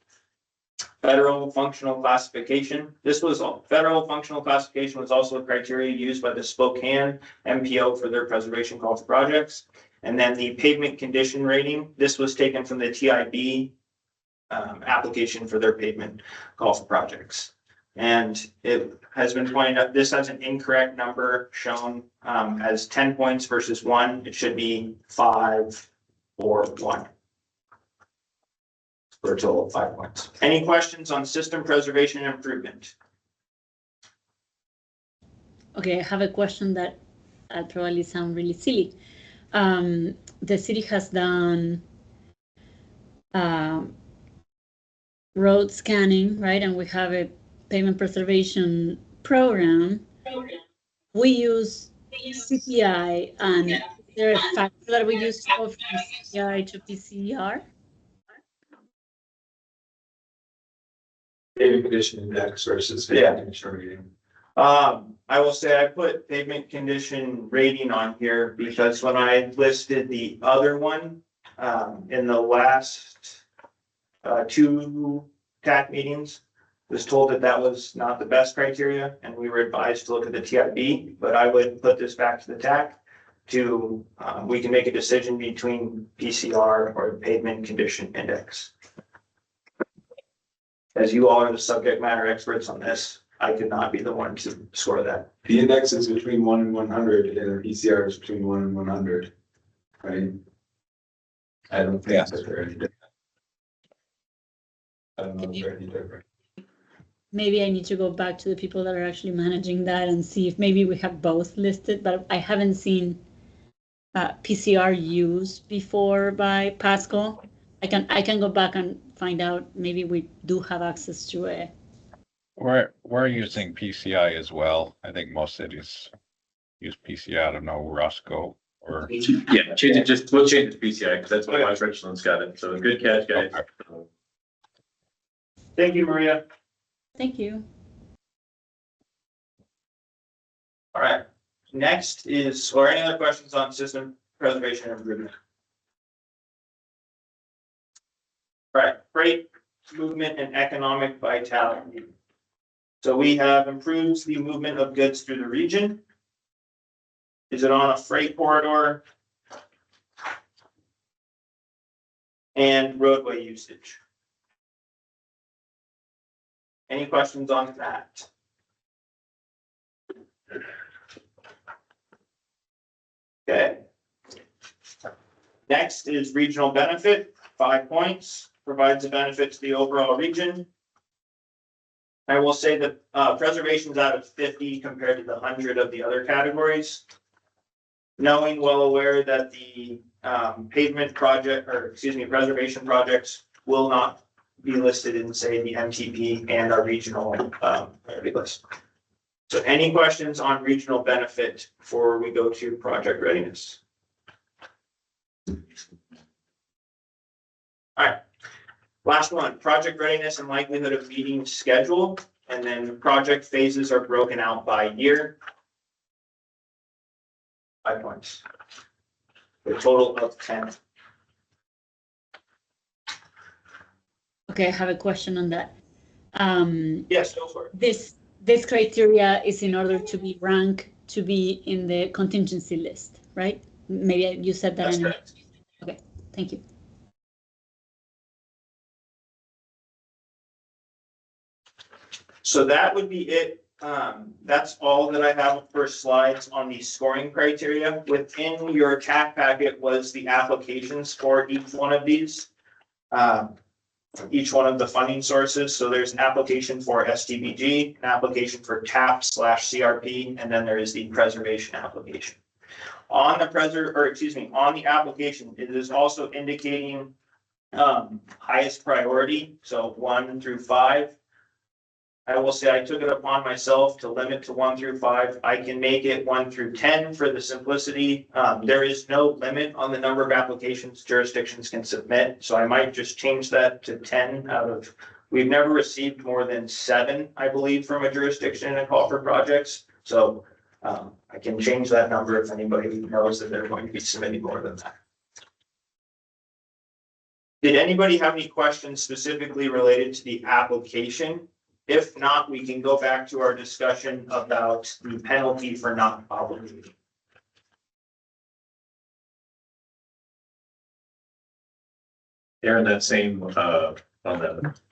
Federal functional classification. This was federal functional classification was also a criteria used by the Spokane MPO for their preservation call for projects. And then the pavement condition rating. This was taken from the TIB application for their pavement call for projects. And it has been pointed out, this has an incorrect number shown as 10 points versus 1. It should be 5 or 1. For a total of 5 points. Any questions on system preservation and improvement? Okay, I have a question that probably sound really silly. The city has done road scanning, right? And we have a pavement preservation program. We use CPI, and is there a factor that we use to go from CPI to PCR? Pavement condition index versus Yeah. pavement condition rating. I will say I put pavement condition rating on here because when I listed the other one, in the last, 2 TAC meetings, was told that that was not the best criteria and we were advised to look at the TIB, but I would put this back to the TAC to, we can make a decision between PCR or pavement condition index. As you all are the subject matter experts on this, I could not be the one to score that. The index is between 1 and 100 and the PCR is between 1 and 100, right? I don't think Yes. that's very different. I don't know if they're any different. Maybe I need to go back to the people that are actually managing that and see if maybe we have both listed, but I haven't seen PCR used before by Pascal. I can go back and find out, maybe we do have access to it. We're using PCI as well. I think most cities use PCI. I don't know, Roscoe or. Yeah, change it, we'll change it to PCI, because that's what West Richland's got it, so good catch, guys. Thank you, Maria. Thank you. All right, next is, or any other questions on system preservation and improvement? All right, freight movement and economic vitality. So we have improved the movement of goods through the region. Is it on a freight corridor? And roadway usage. Any questions on that? Okay. Next is regional benefit, 5 points, provides a benefit to the overall region. I will say that preservation's out of 50 compared to the 100 of the other categories. Knowing well aware that the pavement project, or excuse me, preservation projects will not be listed in, say, the MTP and our regional priority list. So any questions on regional benefit before we go to project readiness? All right, last one, project readiness and likelihood of meeting schedule, and then project phases are broken out by year. 5 points. A total of 10. Okay, I have a question on that. Yes, go for it. This criteria is in order to be ranked to be in the contingency list, right? Maybe you said that. That's correct. Okay, thank you. So that would be it. That's all that I have for slides on the scoring criteria. Within your TAC packet was the applications for each one of these. Each one of the funding sources. So there's an application for STBG, an application for TAP/CRP, and then there is the preservation application. On the on the application, it is also indicating highest priority, so 1 through 5. I will say I took it upon myself to limit to 1 through 5. I can make it 1 through 10 for the simplicity. There is no limit on the number of applications jurisdictions can submit, so I might just change that to 10 out of, we've never received more than 7, I believe, from a jurisdiction in a call for projects. So I can change that number if anybody knows that they're going to be submitting more than that. Did anybody have any questions specifically related to the application? If not, we can go back to our discussion about the penalty for not obligating. Aaron, that same on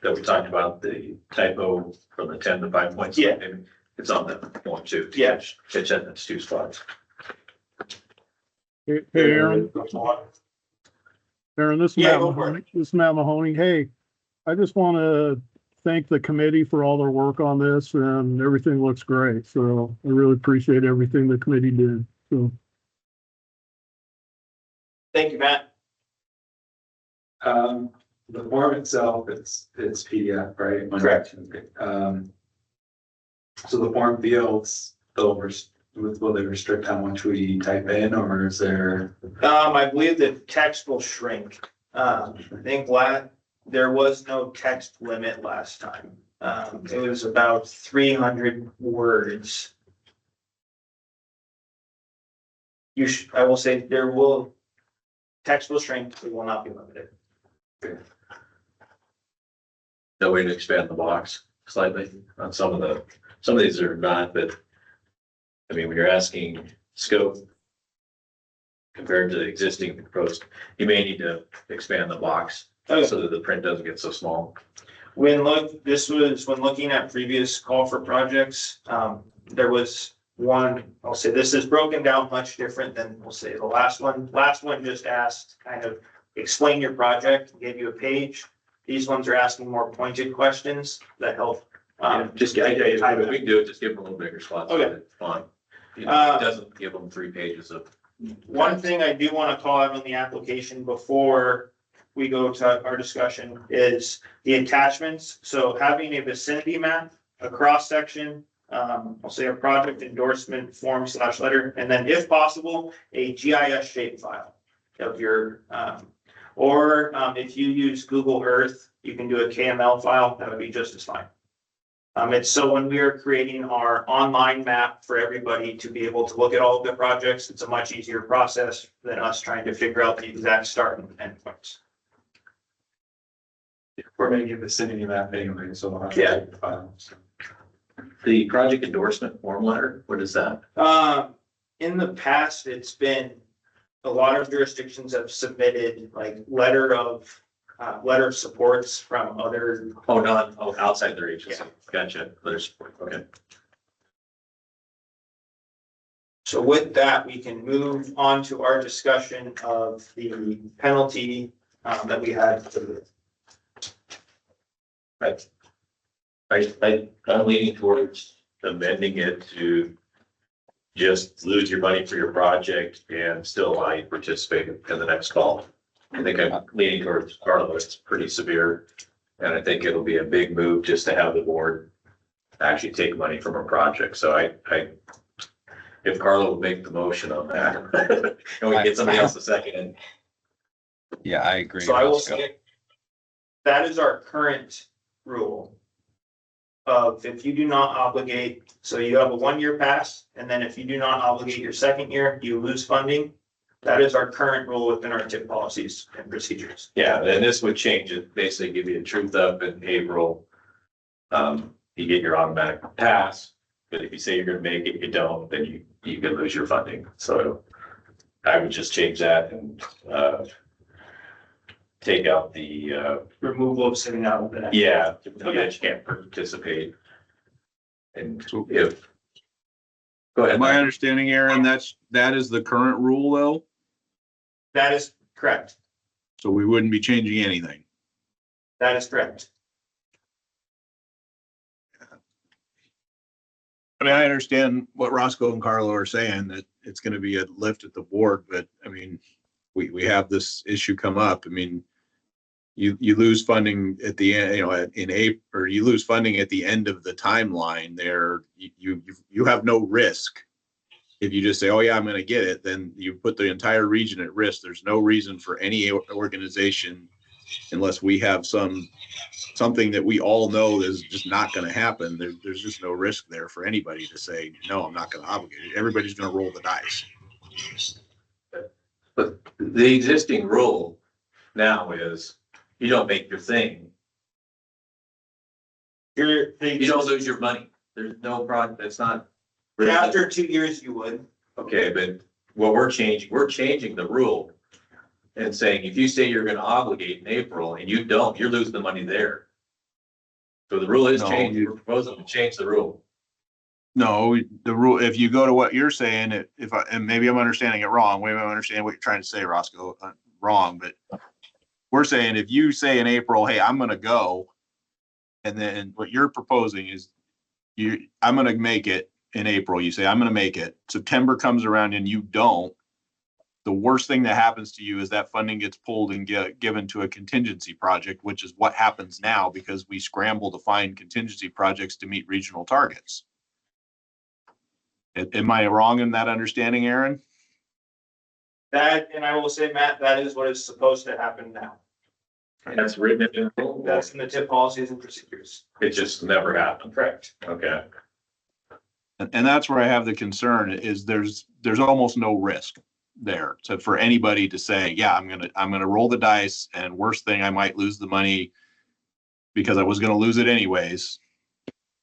that we talked about, the typo from the 10 to 5 points. Yeah. It's on that one too. Yeah. Catch that in its two spots. Hey, Aaron, this is Yeah, Matt go for Mahoney. This is Matt Mahoney. Hey, I just want to thank the committee for all their work on this, and everything looks great. So I really appreciate everything the committee did. So Thank you, Matt. The form itself, it's PDF, right? Correct. So the form fields, will they restrict how much we type in, or is there? I believe the text will shrink. I think there was no text limit last time. It was about 300 words. I will say text will shrink, it will not be limited. No way to expand the box slightly on some of these are not, but I mean, when you're asking scope compared to the existing proposed, you may need to expand the box so that the print doesn't get so small. When looking at previous call for projects, there was one, I'll say this is broken down much different than we'll say the last one. Last one just asked kind of explain your project, gave you a page. These ones are asking more pointed questions that help. We can do it, just give them a little bigger spot. Okay. Fine. It doesn't give them 3 pages of. One thing I do want to call out on the application before we go to our discussion is the attachments. So having a vicinity map, a cross section, I'll say a project endorsement form / letter, and then if possible, a GIS shape file of your, if you use Google Earth, you can do a KML file, that would be just as fine. It's so when we are creating our online map for everybody to be able to look at all of the projects, it's a much easier process than us trying to figure out the exact start and end points. We're making a vicinity map anyway, so we'll have to Yeah. take the files. The project endorsement form letter, what is that? In the past, it's been, a lot of jurisdictions have submitted like letter of supports from other. Outside their agency. Yeah. Gotcha. Letter support. Okay. So with that, we can move on to our discussion of the penalty that we had. Right. I'm leaning towards amending it to just lose your money for your project and still allow you to participate in the next call. I think I'm leaning towards Carlo. It's pretty severe. And I think it'll be a big move just to have the board actually take money from a project. So if Carlo would make the motion on that and we get somebody else to second it. Yeah, I agree. So I will Roscoe. say, that is our current rule of if you do not obligate, so you have a 1-year pass, and then if you do not obligate your second year, you lose funding. That is our current rule within our TIP policies and procedures. Yeah, and this would change it, basically give you a truth up in April. You get your automatic pass, but if you say you're gonna make it, you don't, then you can lose your funding. So I would just change that and take out the Removal of sitting out of the. yeah, you can't participate. And if. Go ahead. My understanding, Aaron, that is the current rule though, That is correct. so we wouldn't be changing anything. That is correct. I mean, I understand what Roscoe and Carlo are saying, that it's gonna be a lift at the board, but I mean, we have this issue come up. I mean, you lose funding at the end, in April, or you lose funding at the end of the timeline there. You have no risk. If you just say, oh yeah, I'm gonna get it, then you put the entire region at risk. There's no reason for any organization, unless we have something that we all know is just not gonna happen. There's just no risk there for anybody to say, no, I'm not gonna obligate it. Everybody's gonna roll the dice. But the existing rule now is you don't make your thing, you don't lose your money. There's no problem. It's not. After 2 years, you would. Okay, but what we're changing the rule and saying, if you say you're gonna obligate in April and you don't, you're losing the money there. So the rule is No, changed. We're proposing to change the rule. No, the rule, if you go to what you're saying, and maybe I'm understanding it wrong, maybe I'm understanding what you're trying to say, Roscoe, wrong, but we're saying if you say in April, hey, I'm gonna go, and then what you're proposing is I'm gonna make it in April. You say, I'm gonna make it. September comes around and you don't. The worst thing that happens to you is that funding gets pulled and given to a contingency project, which is what happens now because we scramble to find contingency projects to meet regional targets. Am I wrong in that understanding, Aaron? That, and I will say, Matt, that is what is supposed to happen now. And that's written in the rule. That's in the TIP policies and procedures. It just never happened. Correct. Okay. And that's where I have the concern is there's almost no risk there for anybody to say, yeah, I'm gonna roll the dice, and worst thing, I might lose the money because I was gonna lose it anyways.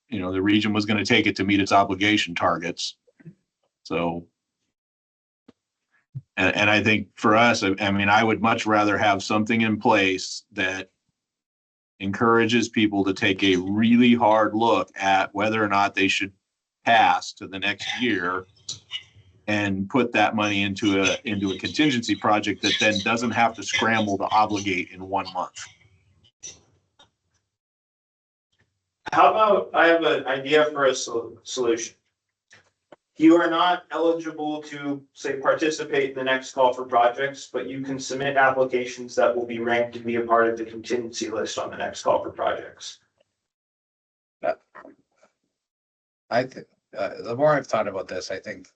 You know, the region was gonna take it to meet its obligation targets. So, and I think for us, I mean, I would much rather have something in place that encourages people to take a really hard look at whether or not they should pass to the next year and put that money into a contingency project that then doesn't have to scramble to obligate in 1 month. How about, I have an idea for a solution. You are not eligible to, say, participate in the next call for projects, but you can submit applications that will be ranked to be a part of the contingency list on the next call for projects. I think, the more I've thought about this, I think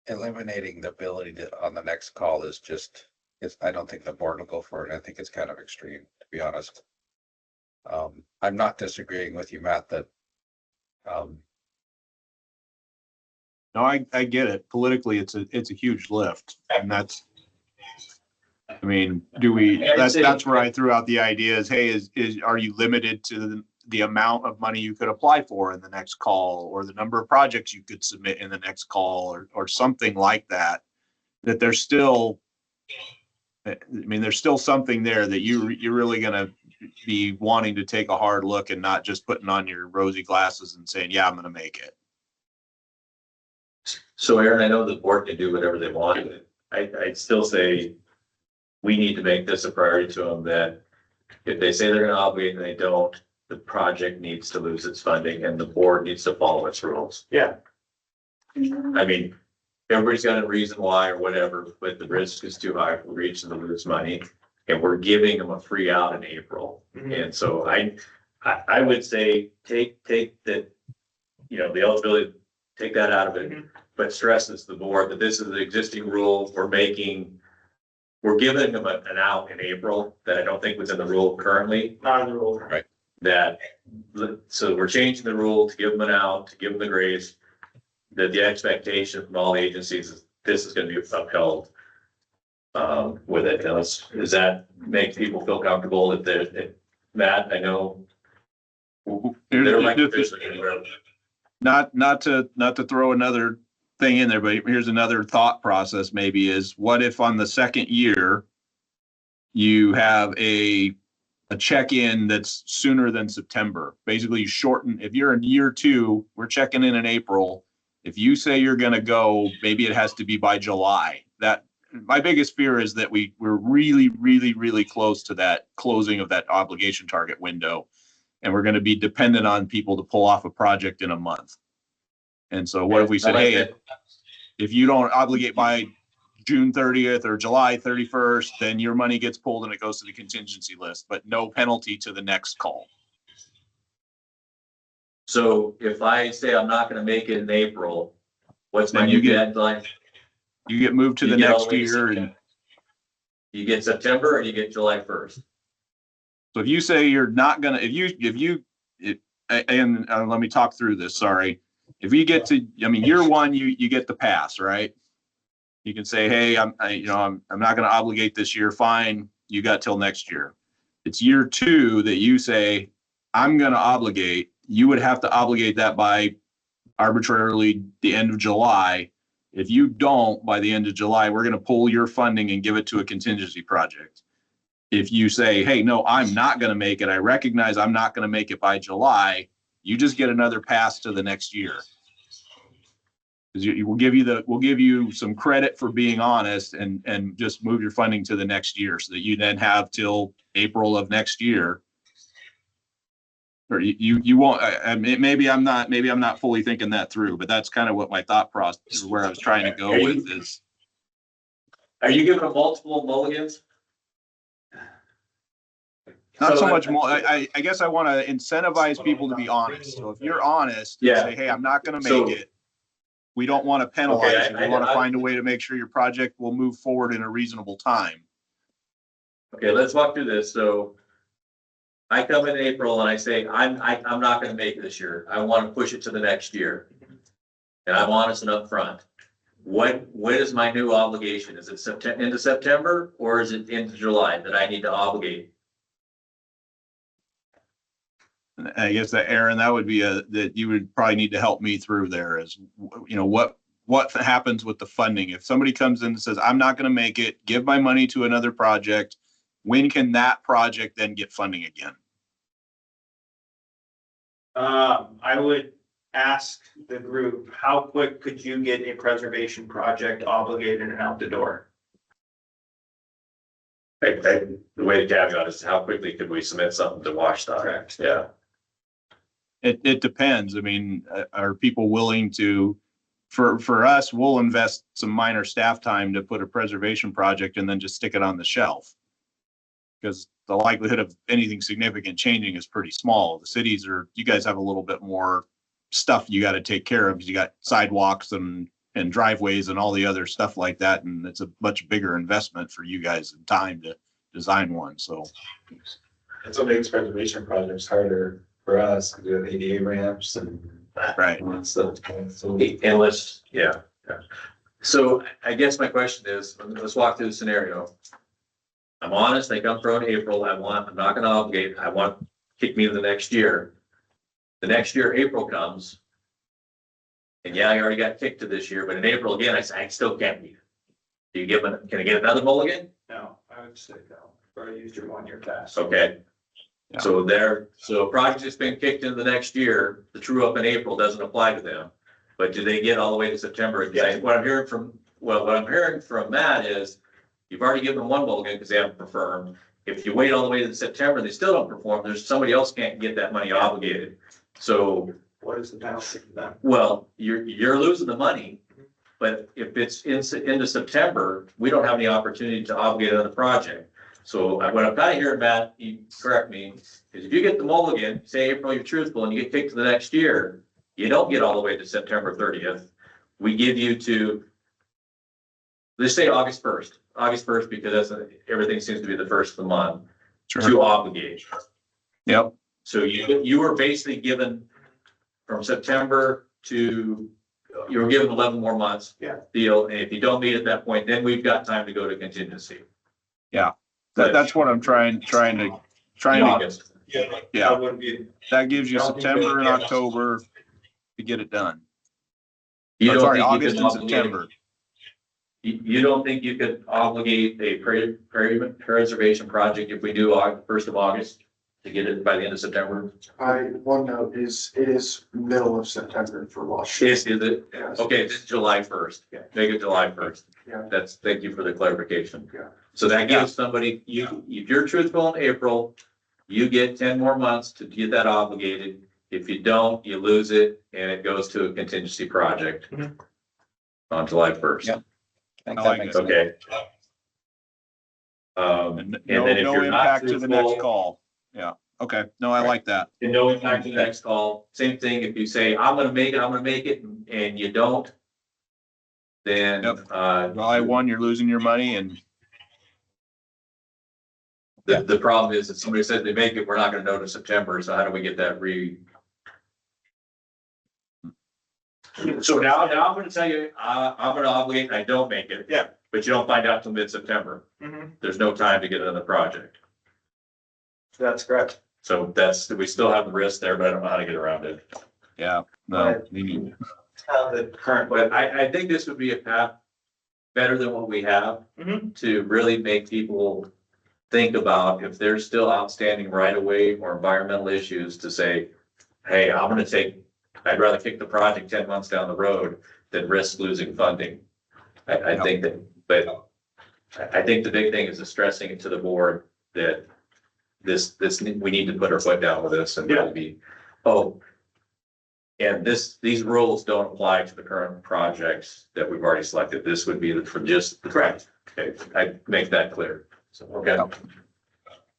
eliminating the ability to, on the next call is just, I don't think the board will go for it. I think it's kind of extreme, to be honest. I'm not disagreeing with you, Matt, that, No, I get it. Politically, it's a huge lift, and that's, I mean, that's where I threw out the idea is, hey, are you limited to the amount of money you could apply for in the next call, or the number of projects you could submit in the next call, or something like that, that there's still, I mean, there's still something there that you're really gonna be wanting to take a hard look and not just putting on your rosy glasses and saying, yeah, I'm gonna make it. So Aaron, I know the board can do whatever they want. I'd still say we need to make this a priority to them that if they say they're gonna obligate and they don't, the project needs to lose its funding and the board needs to follow its rules. Yeah. I mean, everybody's got a reason why or whatever, but the risk is too high for Region to lose money. And we're giving them a free out in April. And so I would say take the, you know, the eligibility, take that out of it, but stresses the board that this is the existing rule we're giving them an out in April that I don't think was in the rule currently. Not in the rule. Right. So we're changing the rule to give them an out, to give them the grace, that the expectation from all the agencies is this is gonna be upheld with it. Does that make people feel comfortable that Matt, I know. They're like Not to throw another thing in there, but here's another thought process maybe is what if on the second year you have a check-in that's sooner than September? Basically you shorten, if you're in year 2, we're checking in April. If you say you're gonna go, maybe it has to be by July. That my biggest fear is that we're really, really, really close to that closing of that obligation target window. And we're going to be dependent on people to pull off a project in a month. And so what if we said, hey, if you don't obligate by June 30th or July 31st, then your money gets pulled and it goes to the contingency list, but no penalty to the next call. So if I say I'm not gonna make it in April, what's my new deadline? You get moved to the next year and you get September and you get July 1st. So if you say you're not gonna, and let me talk through this, sorry. If you get to, I mean, year 1, you get the pass, right? You can say, hey, I'm not gonna obligate this year, fine, you got till next year. It's year 2 that you say, I'm gonna obligate, you would have to obligate that by arbitrarily the end of July. If you don't, by the end of July, we're going to pull your funding and give it to a contingency project. If you say, hey, no, I'm not going to make it, I recognize I'm not going to make it by July, you just get another pass to the next year. Because we'll give you some credit for being honest and just move your funding to the next year so that you then have till April of next year. Or you won't, maybe I'm not fully thinking that through, but that's kind of what my thought process, where I was trying to go with is. Are you giving them multiple mulligans? Not so much more, I guess I want to incentivize people to be honest. So if you're honest, and say, hey, I'm not going to make it. We don't want to penalize you. We want to find a way to make sure your project will move forward in a reasonable time. Okay, let's walk through this. So I come in April and I say, I'm not going to make it this year. I want to push it to the next year. And I'm honest and upfront. When is my new obligation? Is it into September or is it into July that I need to obligate? I guess that, Aaron, that would be that you would probably need to help me through there is, what happens with the funding? If somebody comes in and says, I'm not going to make it, give my money to another project, when can that project then get funding again? I would ask the group, how quick could you get a preservation project obligated and out the door? The way to caveat is how quickly could we submit something to WashDOT? Correct. Yeah. It depends. I mean, are people willing to, for us, we'll invest some minor staff time to put a preservation project and then just stick it on the shelf. Because the likelihood of anything significant changing is pretty small. The cities you guys have a little bit more stuff you got to take care of because you got sidewalks and driveways and all the other stuff like that. And it's a much bigger investment for you guys in time to design one. So. It's what makes preservation projects harder for us because we have ADA ramps and. Right. So Endless, yeah. So I guess my question is, let's walk through the scenario. I'm honest, they come through in April, I'm not gonna obligate, I want kick me to the next year. The next year, April comes. And yeah, I already got kicked to this year, but in April again, I say, I still can't meet it. Do you can I get another mulligan? No, I would say no. Already used your 1-year pass. Okay. Yeah. So a project that's been kicked into the next year, the true up in April doesn't apply to them. But do they get all the way to September? Again, what I'm hearing from Matt is you've already given them one mulligan because they haven't performed. If you wait all the way to September, and they still don't perform, there's somebody else can't get that money obligated. So what is the penalty for that? Well, you're losing the money, but if it's into September, we don't have any opportunity to obligate another project. So what I'm kind of hearing, Matt, you correct me, is if you get the mulligan, say April, you're truthful, and you get kicked to the next year, you don't get all the way to September 30th. We give you to, let's say August 1st, because everything seems to be the first of the month, to obligate. Yep. So you were basically given from September to, you were given 11 more months. Yeah. Deal, and if you don't meet at that point, then we've got time to go to contingency. Yeah. That's what I'm trying to. August. Yeah. That gives you September and October to get it done. You don't think August you and could September. You don't think you could obligate a preservation project if we do 1st of August to get it by the end of September? One note is, it is middle of September for Wash. Is it? Yes. Okay, it's July 1st. Yeah. Make it July 1st. Yeah. Thank you for the clarification. Yeah. So that gives somebody, if you're truthful in April, you get 10 more months to get that obligated. If you don't, you lose it and it goes to a contingency project on July 1st. Yep. I think I that like makes it. sense. Okay. And And no then if you're not impact to the next truthful, call. Yeah. Okay. No, I like that. and no impact to the next call. Same thing, if you say, I'm gonna make it, and you don't, then, Yep. July 1, you're losing your money and the problem is if somebody said they make it, we're not gonna know to September, so how do we get that So now I'm gonna tell you, I'm gonna obligate, and I don't make it. Yeah. But you don't find out till mid-September. There's no time to get another project. That's correct. So we still have the risk there, but I don't know how to get around it. yeah, no. How the current, But I think this would be a path better than what we have Mhm. to really make people think about if there's still outstanding right of way or environmental issues to say, hey, I'd rather kick the project 10 months down the road than risk losing funding. I think that, but I think the big thing is stressing it to the board that we need to put our foot down with this and really be, and these rules don't apply to the current projects that we've already selected. This would be for just. Correct. Okay, I make that clear. So, okay.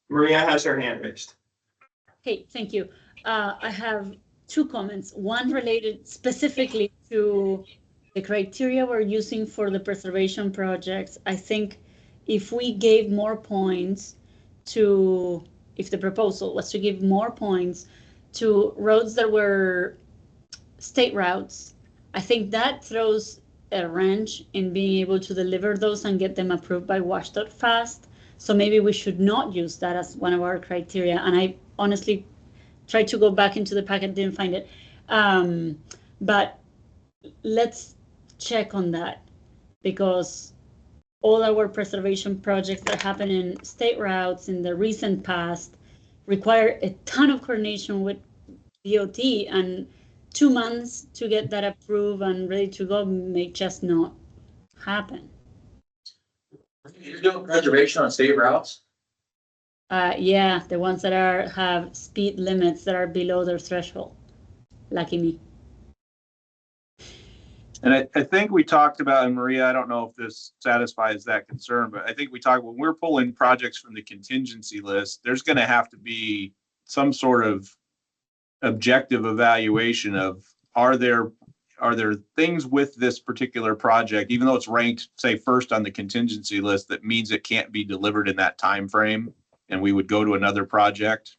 Maria has her hand raised. Hey, thank you. I have two comments. One related specifically to the criteria we're using for the preservation projects. I think if we gave more points to, if the proposal was to give more points to roads that were state routes, I think that throws a wrench in being able to deliver those and get them approved by WashDOT fast. So maybe we should not use that as one of our criteria. And I honestly tried to go back into the packet, didn't find it. But let's check on that, because all our preservation projects that happen in state routes in the recent past require a ton of coordination with DOT, and 2 months to get that approved and ready to go may just not happen. You're doing preservation on state routes? Yeah, the ones that have speed limits that are below their threshold. Lucky me. And I think we talked about, and Maria, I don't know if this satisfies that concern, but I think we talked, when we're pulling projects from the contingency list, there's going to have to be some sort of objective evaluation of, are there things with this particular project, even though it's ranked, say, first on the contingency list, that means it can't be delivered in that time frame, and we would go to another project.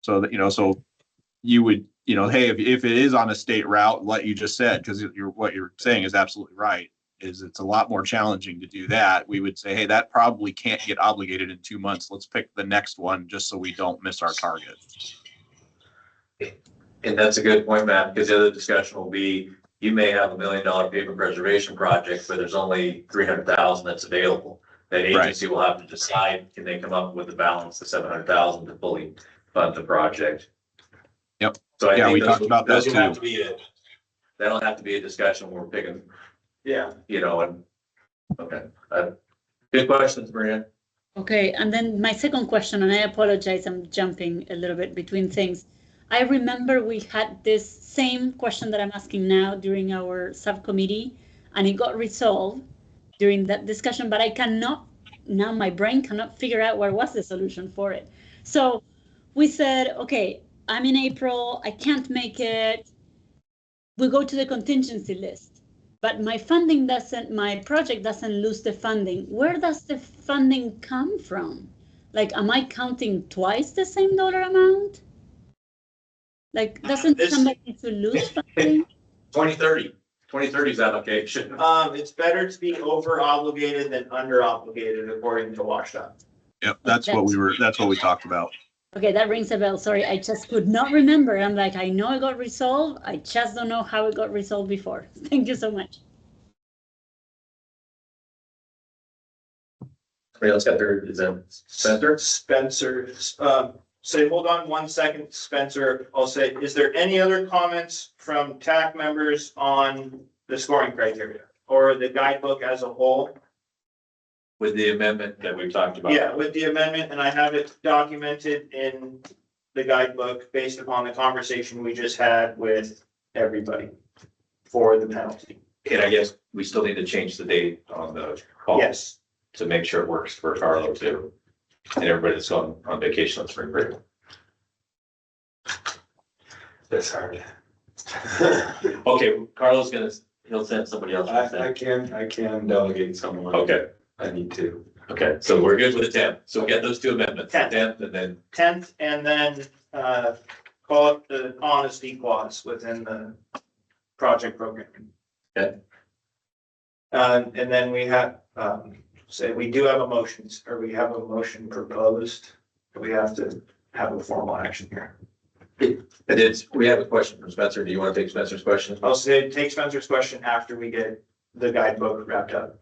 So that, so you would, hey, if it is on a state route, like you just said, because what you're saying is absolutely right, is it's a lot more challenging to do that. We would say, hey, that probably can't get obligated in 2 months. Let's pick the next one just so we don't miss our target. And that's a good point, Matt, because the other discussion will be, you may have $1 million pavement preservation project, but there's only 300,000 that's available. That agency will have to decide, can they come up with the balance of 700,000 to fully fund the project? Yep. So I think we talked about that those will have too. to be that'll have to be a discussion when we're picking. Yeah. And okay. Good questions, Maria. Okay, and then my second question, and I apologize, I'm jumping a little bit between things. I remember we had this same question that I'm asking now during our subcommittee, and it got resolved during that discussion, but I cannot, now my brain cannot figure out what was the solution for it. So we said, okay, I'm in April, I can't make it. We go to the contingency list, but my project doesn't lose the funding. Where does the funding come from? Like, am I counting twice the same dollar amount? Like, doesn't somebody need to lose funding? 2030's allocation. It's better to be over obligated than under obligated according to WashDOT. Yep, that's what we talked about. Okay, that rings a bell. Sorry, I just could not remember. I'm like, I know it got resolved. I just don't know how it got resolved before. Thank you so much. Somebody else got their, is that Spencer? Spencer, say, hold on 1 second, Spencer. I'll say, is there any other comments from TAC members on the scoring criteria or the guidebook as a whole? With the amendment that we've talked about. Yeah, with the amendment, and I have it documented in the guidebook based upon the conversation we just had with everybody for the penalty. And I guess we still need to change the date on the call. Yes. To make sure it works for Carlo too. And everybody that's going on vacation on spring break. That's hard. Okay, Carlo's he'll send somebody else. I can delegate someone. Okay. I need to. Okay, so we're good with the 10th. So we'll get those two amendments, the 10th. 10th and then. 10th, and then call it the honesty clause within the project program. Okay. And then we have, say, we do have we have a motion proposed. We have to have a formal action here. And it's, we have a question from Spencer. Do you want to take Spencer's question? I'll say, take Spencer's question after we get the guidebook wrapped up.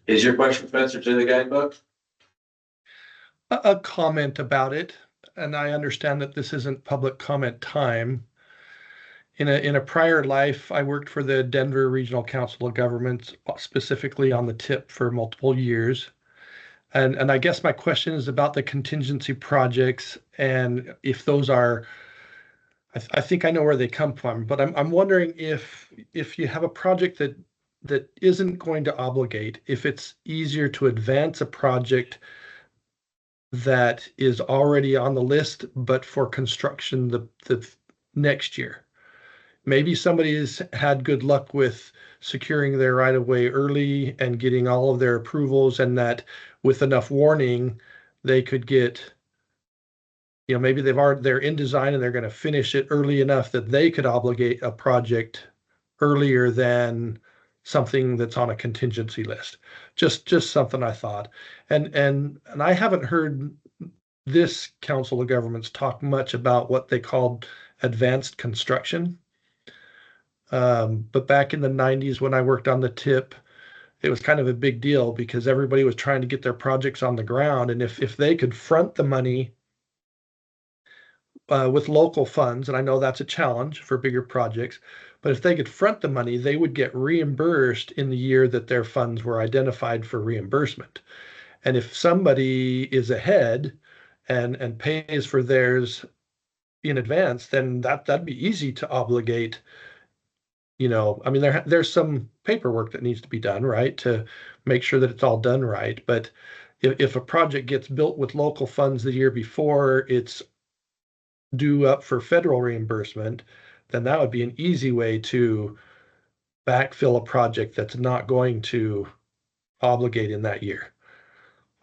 Is your question, Spencer, to the guidebook? A comment about it, and I understand that this isn't public comment time. In a prior life, I worked for the Denver Regional Council of Governments, specifically on the TIP for multiple years. And I guess my question is about the contingency projects and if those are, I think I know where they come from, but I'm wondering if you have a project that isn't going to obligate, if it's easier to advance a project that is already on the list, but for construction the next year. Maybe somebody has had good luck with securing their right of way early and getting all of their approvals, and that with enough warning, they could get, maybe they're in design and they're going to finish it early enough that they could obligate a project earlier than something that's on a contingency list. Just something I thought. And I haven't heard this Council of Governments talk much about what they called advanced construction. But back in the 90s when I worked on the TIP, it was kind of a big deal because everybody was trying to get their projects on the ground. And if they could front the money with local funds, and I know that's a challenge for bigger projects, but if they could front the money, they would get reimbursed in the year that their funds were identified for reimbursement. And if somebody is ahead and pays for theirs in advance, then that'd be easy to obligate. I mean, there's some paperwork that needs to be done, right, to make sure that it's all done right. But if a project gets built with local funds the year before it's due up for federal reimbursement, then that would be an easy way to backfill a project that's not going to obligate in that year.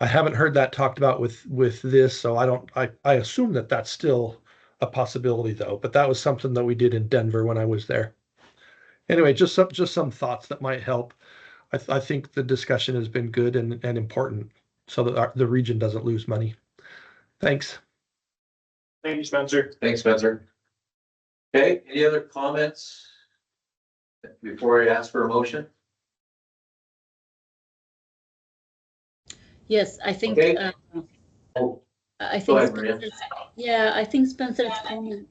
I haven't heard that talked about with this, so I assume that that's still a possibility though, but that was something that we did in Denver when I was there. Anyway, just some thoughts that might help. I think the discussion has been good and important so that the region doesn't lose money. Thanks. Thank you, Spencer. Thanks, Spencer. Okay, any other comments before I ask for a motion? Yes, I think, Okay. I think, Go ahead, Maria. I think Spencer's comment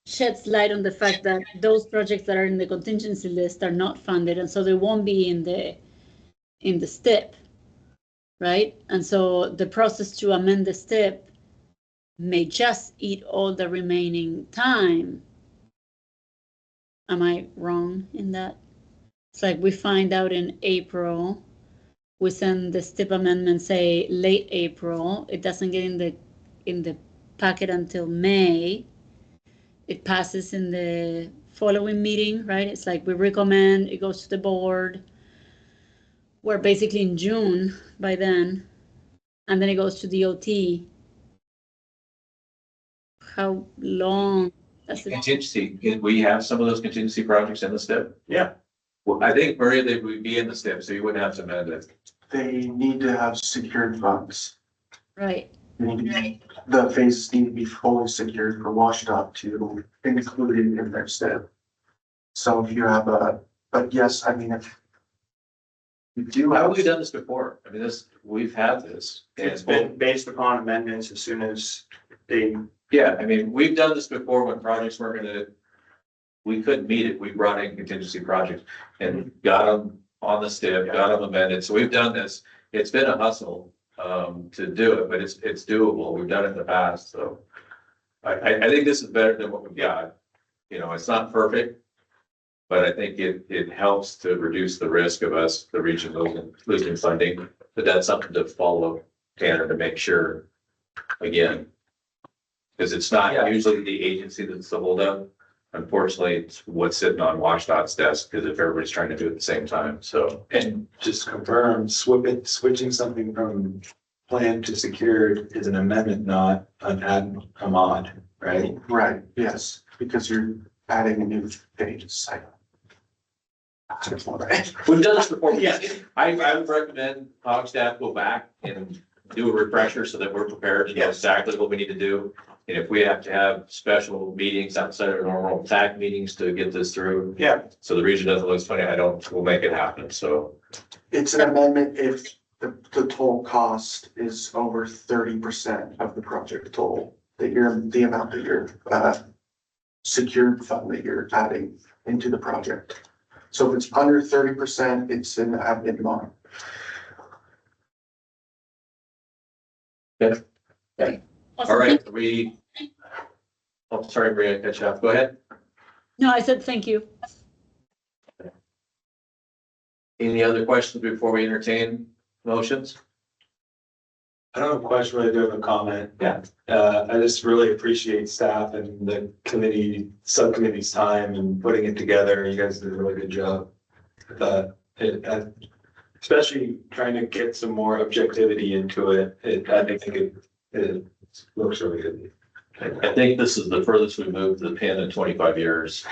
sheds light on the fact that those projects that are in the contingency list are not funded, and so they won't be in the STIP, right? And so the process to amend the STIP may just eat all the remaining time. Am I wrong in that? It's like we find out in April, we send the STIP amendment, say late April, it doesn't get in the packet until May. It passes in the following meeting, right? It's like we recommend, it goes to the board. We're basically in June by then, and then it goes to DOT. How long? Contingency, we have some of those contingency projects in the STIP? Yeah. Well, I think, Maria, they would be in the STIP, so you wouldn't have to amend it. They need to have secured funds. Right. The phases need to be fully secured for WashDOT to include it in their STIP. So if you have but yes, I mean, if you do. How have we done this before? I mean, we've had this. It's been based upon amendments as soon as they. Yeah, I mean, we've done this before when projects weren't we couldn't meet it. We brought in contingency projects and got them on the STIP, got them amended. So we've done this. It's been a hustle to do it, but it's doable. We've done it in the past. So I think this is better than what we've got. It's not perfect, but I think it helps to reduce the risk of us, the region, losing funding. But that's something to follow, Tanner, to make sure, again, because it's not usually the agency that's the holdup. Unfortunately, it's what's sitting on WashDOT's desk, because if everybody's trying to do it at the same time, so. And just confirm, switching something from planned to secured is an amendment, not a mod, right? Right, yes, because you're adding a new page. We've done this before. Yeah, I would recommend COG staff go back and do a refresher so that we're prepared to know exactly what we need to do. And if we have to have special meetings outside of normal TAC meetings to get this through, Yeah, so the region doesn't look funny, we'll make it happen, so. It's an amendment if the total cost is over 30% of the project total, the amount that you're, secured fund that you're adding into the project. So if it's under 30%, it's an admin bond. All Awesome. right, oh, sorry, Maria, catch you up. Go ahead. No, I said thank you. Any other questions before we entertain motions? I don't have a question, but I do have a comment. Yeah. I just really appreciate staff and the subcommittee's time and putting it together. You guys did a really good job. Especially trying to get some more objectivity into it. I think it looks really good. I think this is the furthest we moved to the pin in 25 years.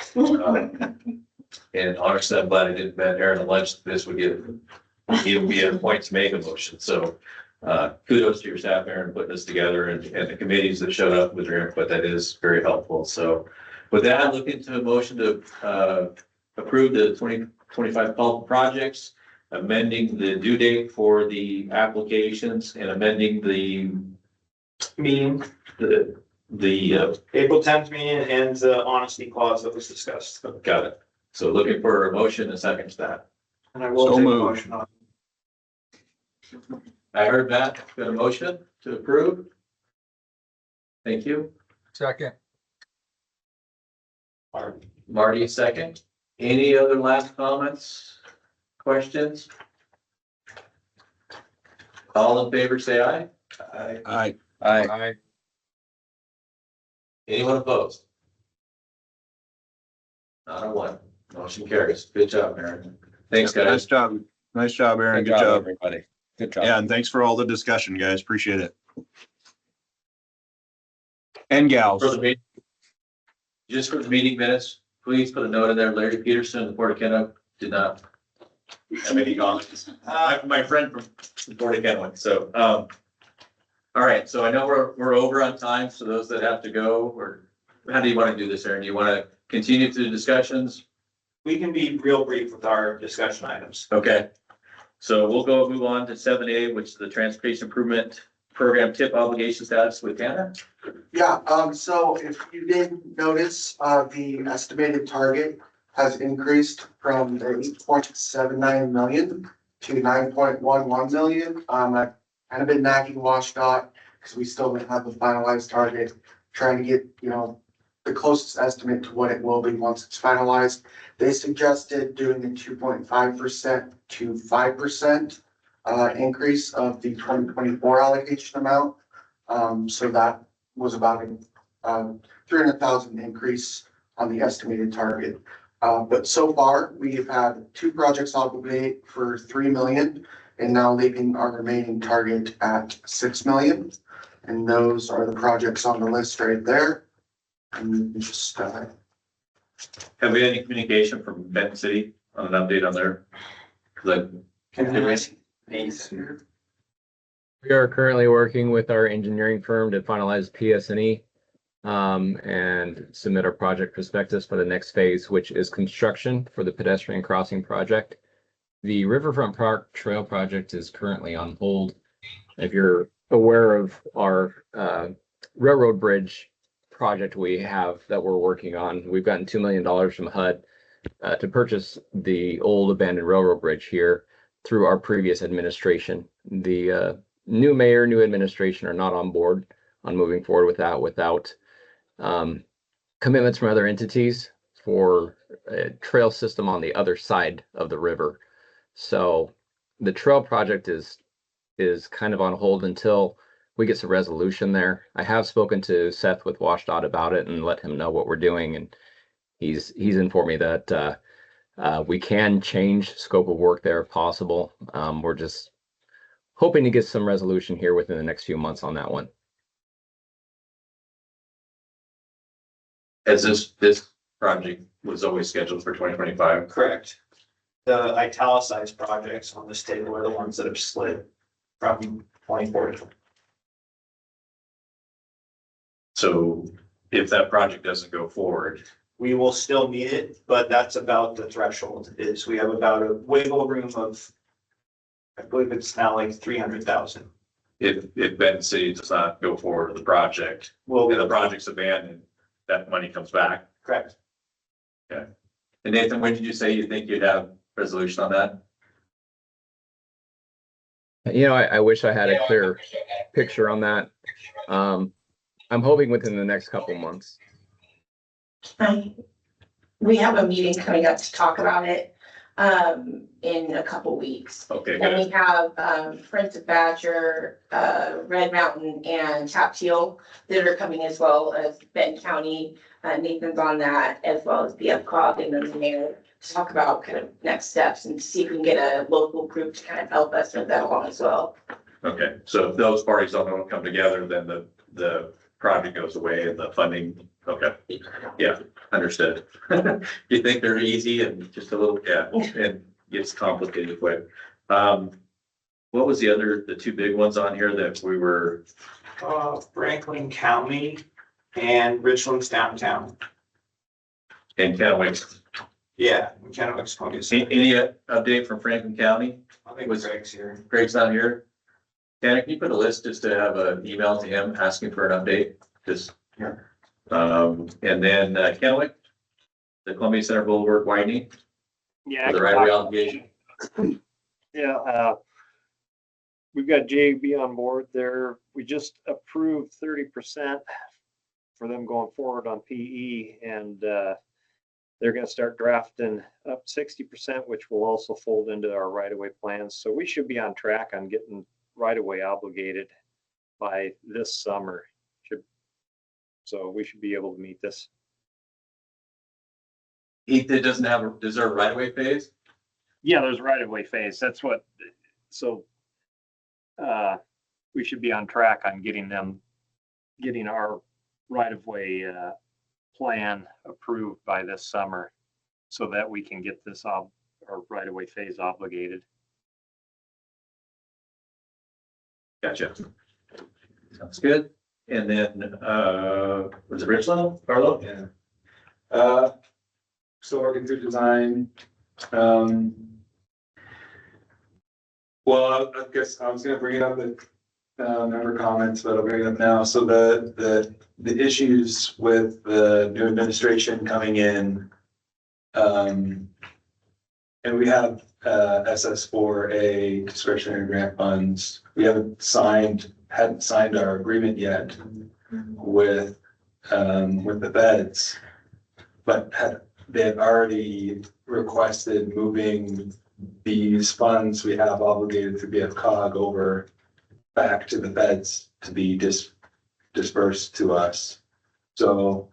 And honestly, I'm glad I didn't bet Aaron at lunch. This would even be a point to make a motion. So kudos to your staff, Aaron, putting this together and the committees that showed up with their input. That is very helpful. So with that, looking to a motion to approve the 2025 call for projects, amending the due date for the applications and amending the meeting, the April 10th meeting and the honesty clause that was discussed. got it. So looking for a motion and second to that. And I will So take a moved. motion on. I heard that. Got a motion to approve. Thank you. Second. Marty, second. Any other last comments, questions? All in favor, say aye. Aye. Aye. Anyone opposed? Not a one. Motion carries. Good job, Aaron. Thanks, Nice guys. job. Nice job, Aaron. Good job. Everybody. Good job. Yeah, and thanks for all the discussion, guys. Appreciate it. And gals. For the meeting, just for the meeting minutes, please put a note in there. Larry Peterson, the Port of Kennewick, did not have any comments. My friend from Port of Kennewick. So, all right. So I know we're over on time. So those that have to go, or how do you want to do this, Aaron? Do you want to continue through the discussions? We can be real brief with our discussion items. Okay. So we'll move on to 7A, which is the Transportation Improvement Program tip obligation status with Hannah. Yeah, so if you didn't notice, the estimated target has increased from the 8.79 million to 9.11 million. I've kind of been nagging WashDOT because we still don't have the finalized target, trying to get, the closest estimate to what it will be once it's finalized. They suggested doing a 2.5% to 5% increase of the 2024 allocation amount. So that was about a 300,000 increase on the estimated target. But so far, we've had 2 projects obligate for 3 million and now leaving our remaining target at 6 million. And those are the projects on the list right there. And just, Have we had any communication from Benton City on an update on their? We are currently working with our engineering firm to finalize PS&E and submit our project prospectus for the next phase, which is construction for the pedestrian crossing project. The Riverfront Park Trail project is currently on hold. If you're aware of our railroad bridge project we have that we're working on, we've gotten $2 million from HUD to purchase the old abandoned railroad bridge here through our previous administration. The new mayor, new administration are not on board on moving forward with that without commitments from other entities for a trail system on the other side of the river. So the trail project is kind of on hold until we get some resolution there. I have spoken to Seth with WashDOT about it and let him know what we're doing, and he's informed me that we can change scope of work there if possible. We're just hoping to get some resolution here within the next few months on that one. As this project was always scheduled for 2025. Correct. The italicized projects on this table are the ones that have slid from 24 to 20. So if that project doesn't go forward, We will still meet it, but that's about the threshold is we have about a wiggle room of, I believe it's now like 300,000. if Benton City does not go forward with the project, Well, and the project's abandoned, that money comes back. correct. And Nathan, when did you say you think you'd have resolution on that? You know, I wish I had a clear picture on that. I'm hoping within the next couple months. We have a meeting coming up to talk about it, in a couple weeks. Okay, And good. we have, Prince of Badger, Red Mountain and Tap Teal that are coming, as well as Benton County. Nathan's on that, as well as BFCOG and then the mayor, to talk about kind of next steps and see if we can get a local group to kind of help us with that along as well. Okay, so if those parties don't come together, then the project goes away and the funding, okay, yeah, understood. You think they're easy and just a little, yeah, and gets complicated quick. What was the two big ones on here that we were, Franklin County and Richland's downtown. in Kennewick? Yeah, Kennewick's going to Any update from Franklin County? I think Greg's here. Greg's not here. Tanner, can you put a list just to have an email to him asking for an update? Just. Yeah. And then Kennewick, the Columbia Center Boulevard widening, Yeah. for the right of way obligation. Yeah, we've got JB on board there. We just approved 30% for them going forward on PE, and they're gonna start drafting up 60%, which will also fold into our right-of-way plans. So we should be on track on getting right-of-way obligated by this summer. So we should be able to meet this. It doesn't have, is there a right of way phase? Yeah, there's right-of-way phase. That's what, so we should be on track on getting our right-of-way plan approved by this summer so that we can get this our right-of-way phase obligated. Gotcha. Sounds good. And then, was it Richland, Carlo? Yeah. Still working through design. Well, I guess I was gonna bring it up with member comments, but I'll bring it up now. So the issues with the new administration coming in, and we have SS4A discretionary grant funds. We hadn't signed our agreement yet with the feds, but they had already requested moving these funds we have obligated to BFCOG over back to the feds to be dispersed to us. So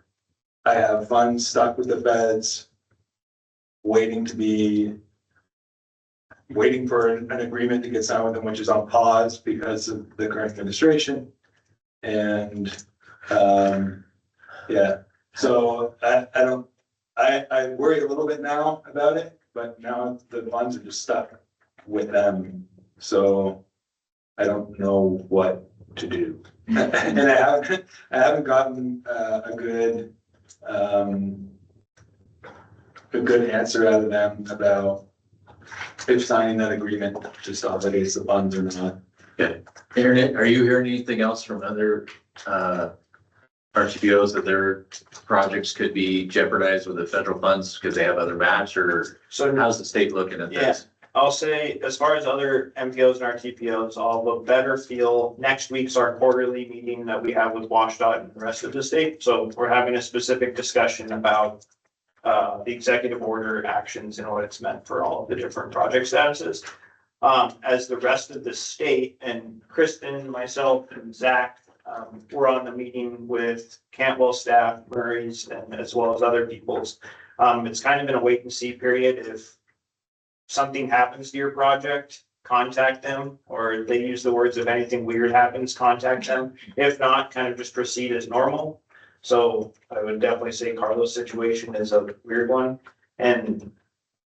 I have funds stuck with the feds, waiting for an agreement to get signed with them, which is on pause because of the current administration. And yeah, so I worry a little bit now about it, but now the funds are just stuck with them. So I don't know what to do. And I haven't gotten a good answer out of them about if signing that agreement just obligates the funds or not. Okay. Aaron, are you hearing anything else from other RTPOs that their projects could be jeopardized with the federal funds because they have other maps, or So how's the state looking at this? I'll say, as far as other MPOs and RTPOs, I'll look better feel. Next week's our quarterly meeting that we have with WashDOT and the rest of the state. So we're having a specific discussion about the executive order actions and what it's meant for all of the different project statuses. As the rest of the state, and Kristen, myself, and Zach, we're on the meeting with Cantwell staff, Murray's, and as well as other people's. It's kind of been a wait and see period. If something happens to your project, contact them, or they use the words, if anything weird happens, contact them. If not, kind of just proceed as normal. So I would definitely say Carlos' situation is a weird one. And if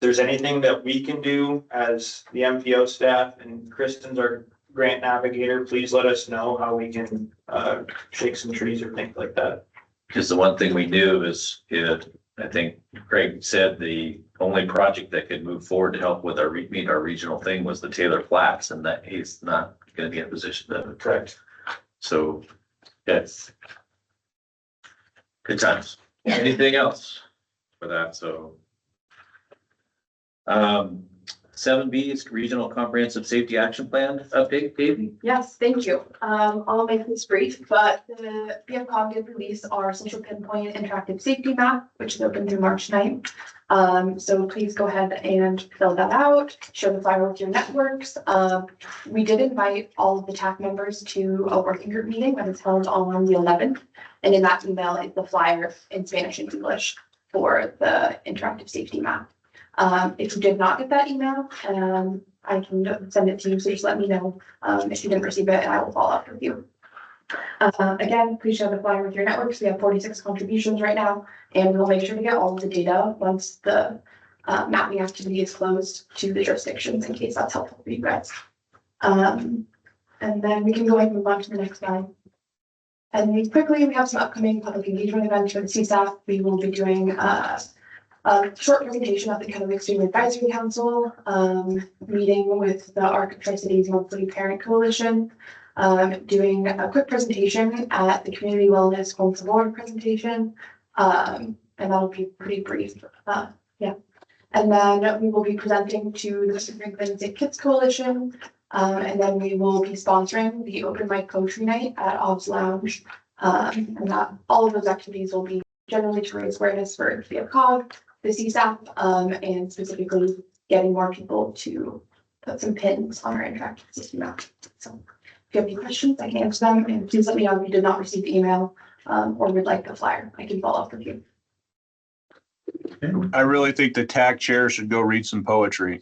there's anything that we can do as the MPO staff, and Kristen's our grant navigator, please let us know how we can, shake some trees or things like that. Because the one thing we knew is, I think Craig said the only project that could move forward to help with meet our regional thing was the Taylor Flats, and that he's not gonna be in a position to. Correct. So, yes. Good times. Anything else for that? So. 7B is Regional Comprehensive Safety Action Plan update, Davey. Yes, thank you. I'll make this brief, but the BFCOG did release our social pinpoint interactive safety map, which is open through March 9th. So please go ahead and fill that out, share the flyer with your networks. We did invite all of the TAC members to a working group meeting that is held on the 11th. And in that email is the flyer in Spanish and English for the interactive safety map. If you did not get that email, I can send it to you, so just let me know if you didn't receive it, and I will follow up with you. Again, please share the flyer with your networks. We have 46 contributions right now, and we'll make sure to get all of the data once the mapping activity is closed to the jurisdictions, in case that's helpful for you guys. And then we can go ahead and move on to the next slide. And quickly, we have some upcoming public engagement events for the CSAF. We will be doing a short presentation at the Kettle Extreme Advisory Council, meeting with the ARC Tri-Cities Monthly Parent Coalition, doing a quick presentation at the Community Wellness Home to Board presentation, and that'll be pretty brief. Yeah. And then we will be presenting to the Benton-Franklin Safe Kids Coalition, and then we will be sponsoring the open mic poetry night at Ob's Lounge, and that all of those activities will be generally to raise awareness for BFCOG, the CSAP, and specifically getting more people to put some pins on our interactive system map. So if you have any questions, I can answer them, and please let me know if you did not receive the email or would like the flyer. I can follow up with you. I really think the TAC chair should go read some poetry.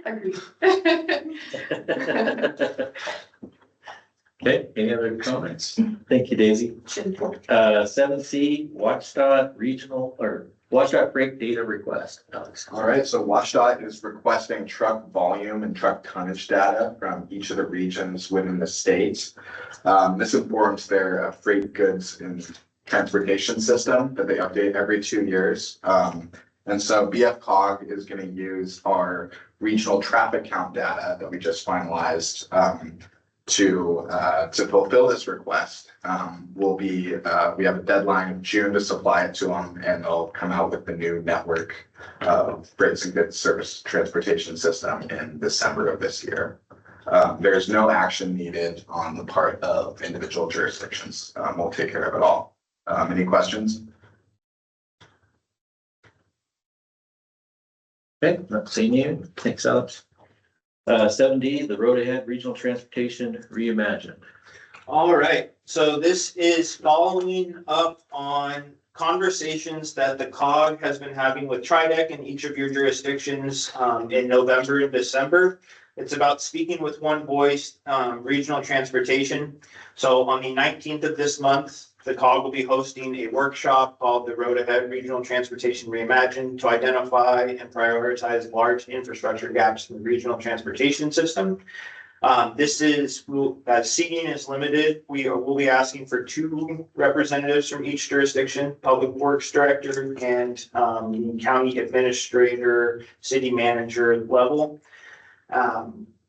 Agreed. Okay, any other comments? Thank you, Daisy. 7C, WatchDOT regional or WatchDOT freight data request. Alex. All right, so WatchDOT is requesting truck volume and truck tonnage data from each of the regions within the state. This informs their freight goods and transportation system that they update every 2 years. And so BFCOG is going to use our regional traffic count data that we just finalized to fulfill this request. We have a deadline of June to supply it to them, and they'll come out with the new network of freight and goods service transportation system in December of this year. There's no action needed on the part of individual jurisdictions. We'll take care of it all. Any questions? Okay, not seeing you. Thanks, Alex. 7D, the road ahead regional transportation reimagined. All right, so this is following up on conversations that the COG has been having with TriDec in each of your jurisdictions in November and December. It's about speaking with one voice, regional transportation. So on the 19th of this month, the COG will be hosting a workshop called the Road Ahead Regional Transportation Reimagined to identify and prioritize large infrastructure gaps in the regional transportation system. Seating is limited. We'll be asking for 2 representatives from each jurisdiction, Public Works Director and County Administrator, City Manager level.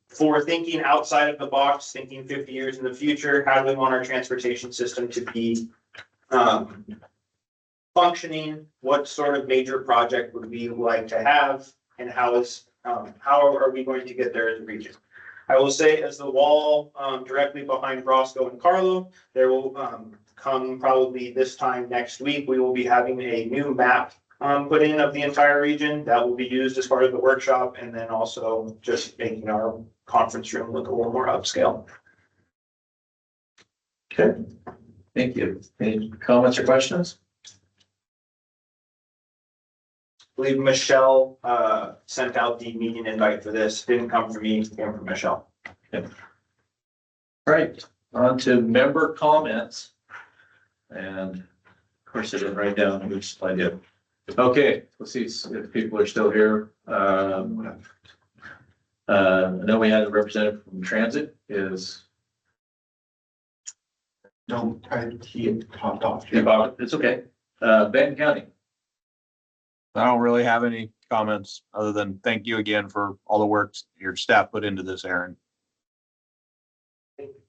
For thinking outside of the box, thinking 50 years in the future, how do we want our transportation system to be functioning? What sort of major project would we like to have? And how are we going to get there as a region? I will say, as the wall directly behind Roscoe and Carlo, there will come probably this time next week, we will be having a new map put in of the entire region that will be used as part of the workshop, and then also just making our conference room look a little more upscale. Okay, thank you. Any comments or questions? I believe Michelle sent out the meeting invite for this. Didn't come from me, came from Michelle. Okay. All right, on to member comments. And of course, I didn't write down which I did. Okay, let's see if people are still here. I know we had a representative from Transit is, He had popped off. it's okay. Benton County. I don't really have any comments other than thank you again for all the work your staff put into this, Aaron.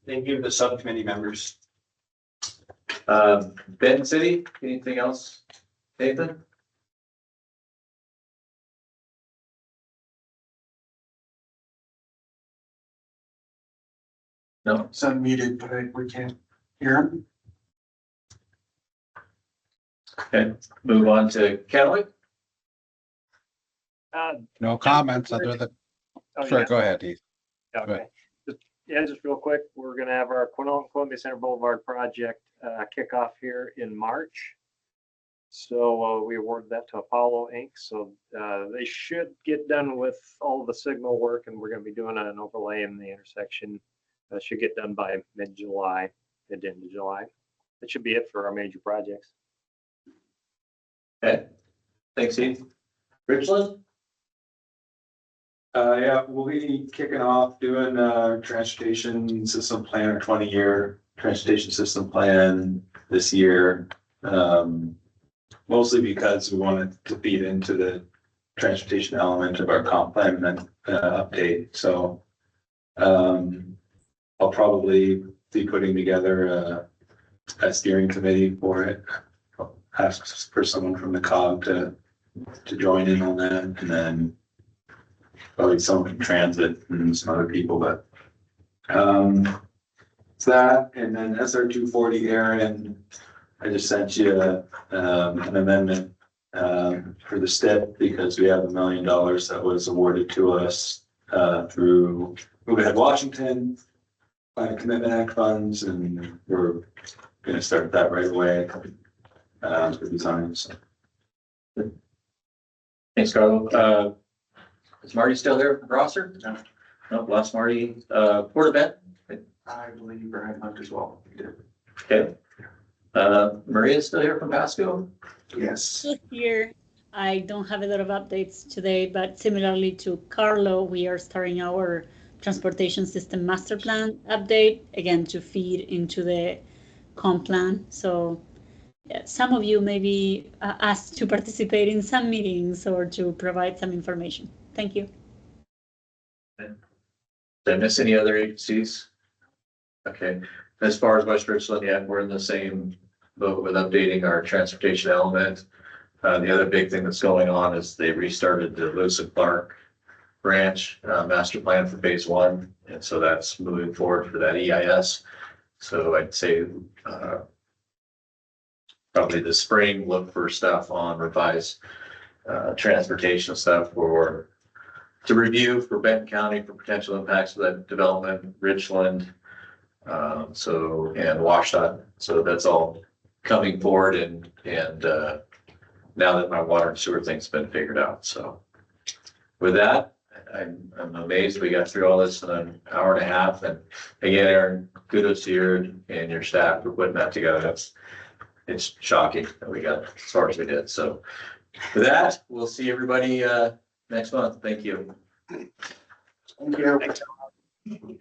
Thank you to the subcommittee members. Benton City, anything else? Nathan? No. It's unmuted, but we can't hear him. Okay, move on to Cadillac. No comments other than, Oh, sorry, yeah. go ahead, Heath. Okay. Just real quick, we're gonna have our Columbia Center Boulevard project kickoff here in March. So we awarded that to Apollo Inc. So they should get done with all the signal work, and we're gonna be doing an overlay in the intersection. That should get done by mid-July, end of July. That should be it for our major projects. Okay, thanks, Heath. Richland? Yeah, we'll be kicking off doing a transportation system plan, or 20-year transportation system plan this year. Mostly because we wanted to feed into the transportation element of our comp plan and update, so. I'll probably be putting together a steering committee for it. I'll ask for someone from the COG to join in on that, and then probably someone from Transit and some other people, but it's that, and then SR 240, Aaron, I just sent you an amendment for the STIP because we have $1 million that was awarded to us through Move Ahead Washington Commitment Act funds, and we're gonna start that right away for design. So. Thanks, Carlo. Is Marty still here from Rosser? No. Nope, lost Marty. Port Event? I believe Brian left as well. He did. Okay. Maria's still here from Pasco? Yes. Here, I don't have a lot of updates today, but similarly to Carlo, we are starting our transportation system master plan update, again, to feed into the comp plan. So some of you may be asked to participate in some meetings or to provide some information. Thank you. Did I miss any other agencies? Okay, as far as West Richland, yeah, we're in the same boat with updating our transportation element. The other big thing that's going on is they restarted the Lewis and Clark branch master plan for phase 1, and so that's moving forward for that EIS. So I'd say probably this spring, look for stuff on revised transportation stuff to review for Benton County for potential impacts of that development, Richland, and WashDOT. So that's all coming forward, and now that my water and sewer thing's been figured out. So with that, I'm amazed we got through all this in an hour and a half. And again, Aaron, kudos to you and your staff for putting that together. It's shocking that we got as far as we did. So with that, we'll see everybody next month. Thank you. Thank you.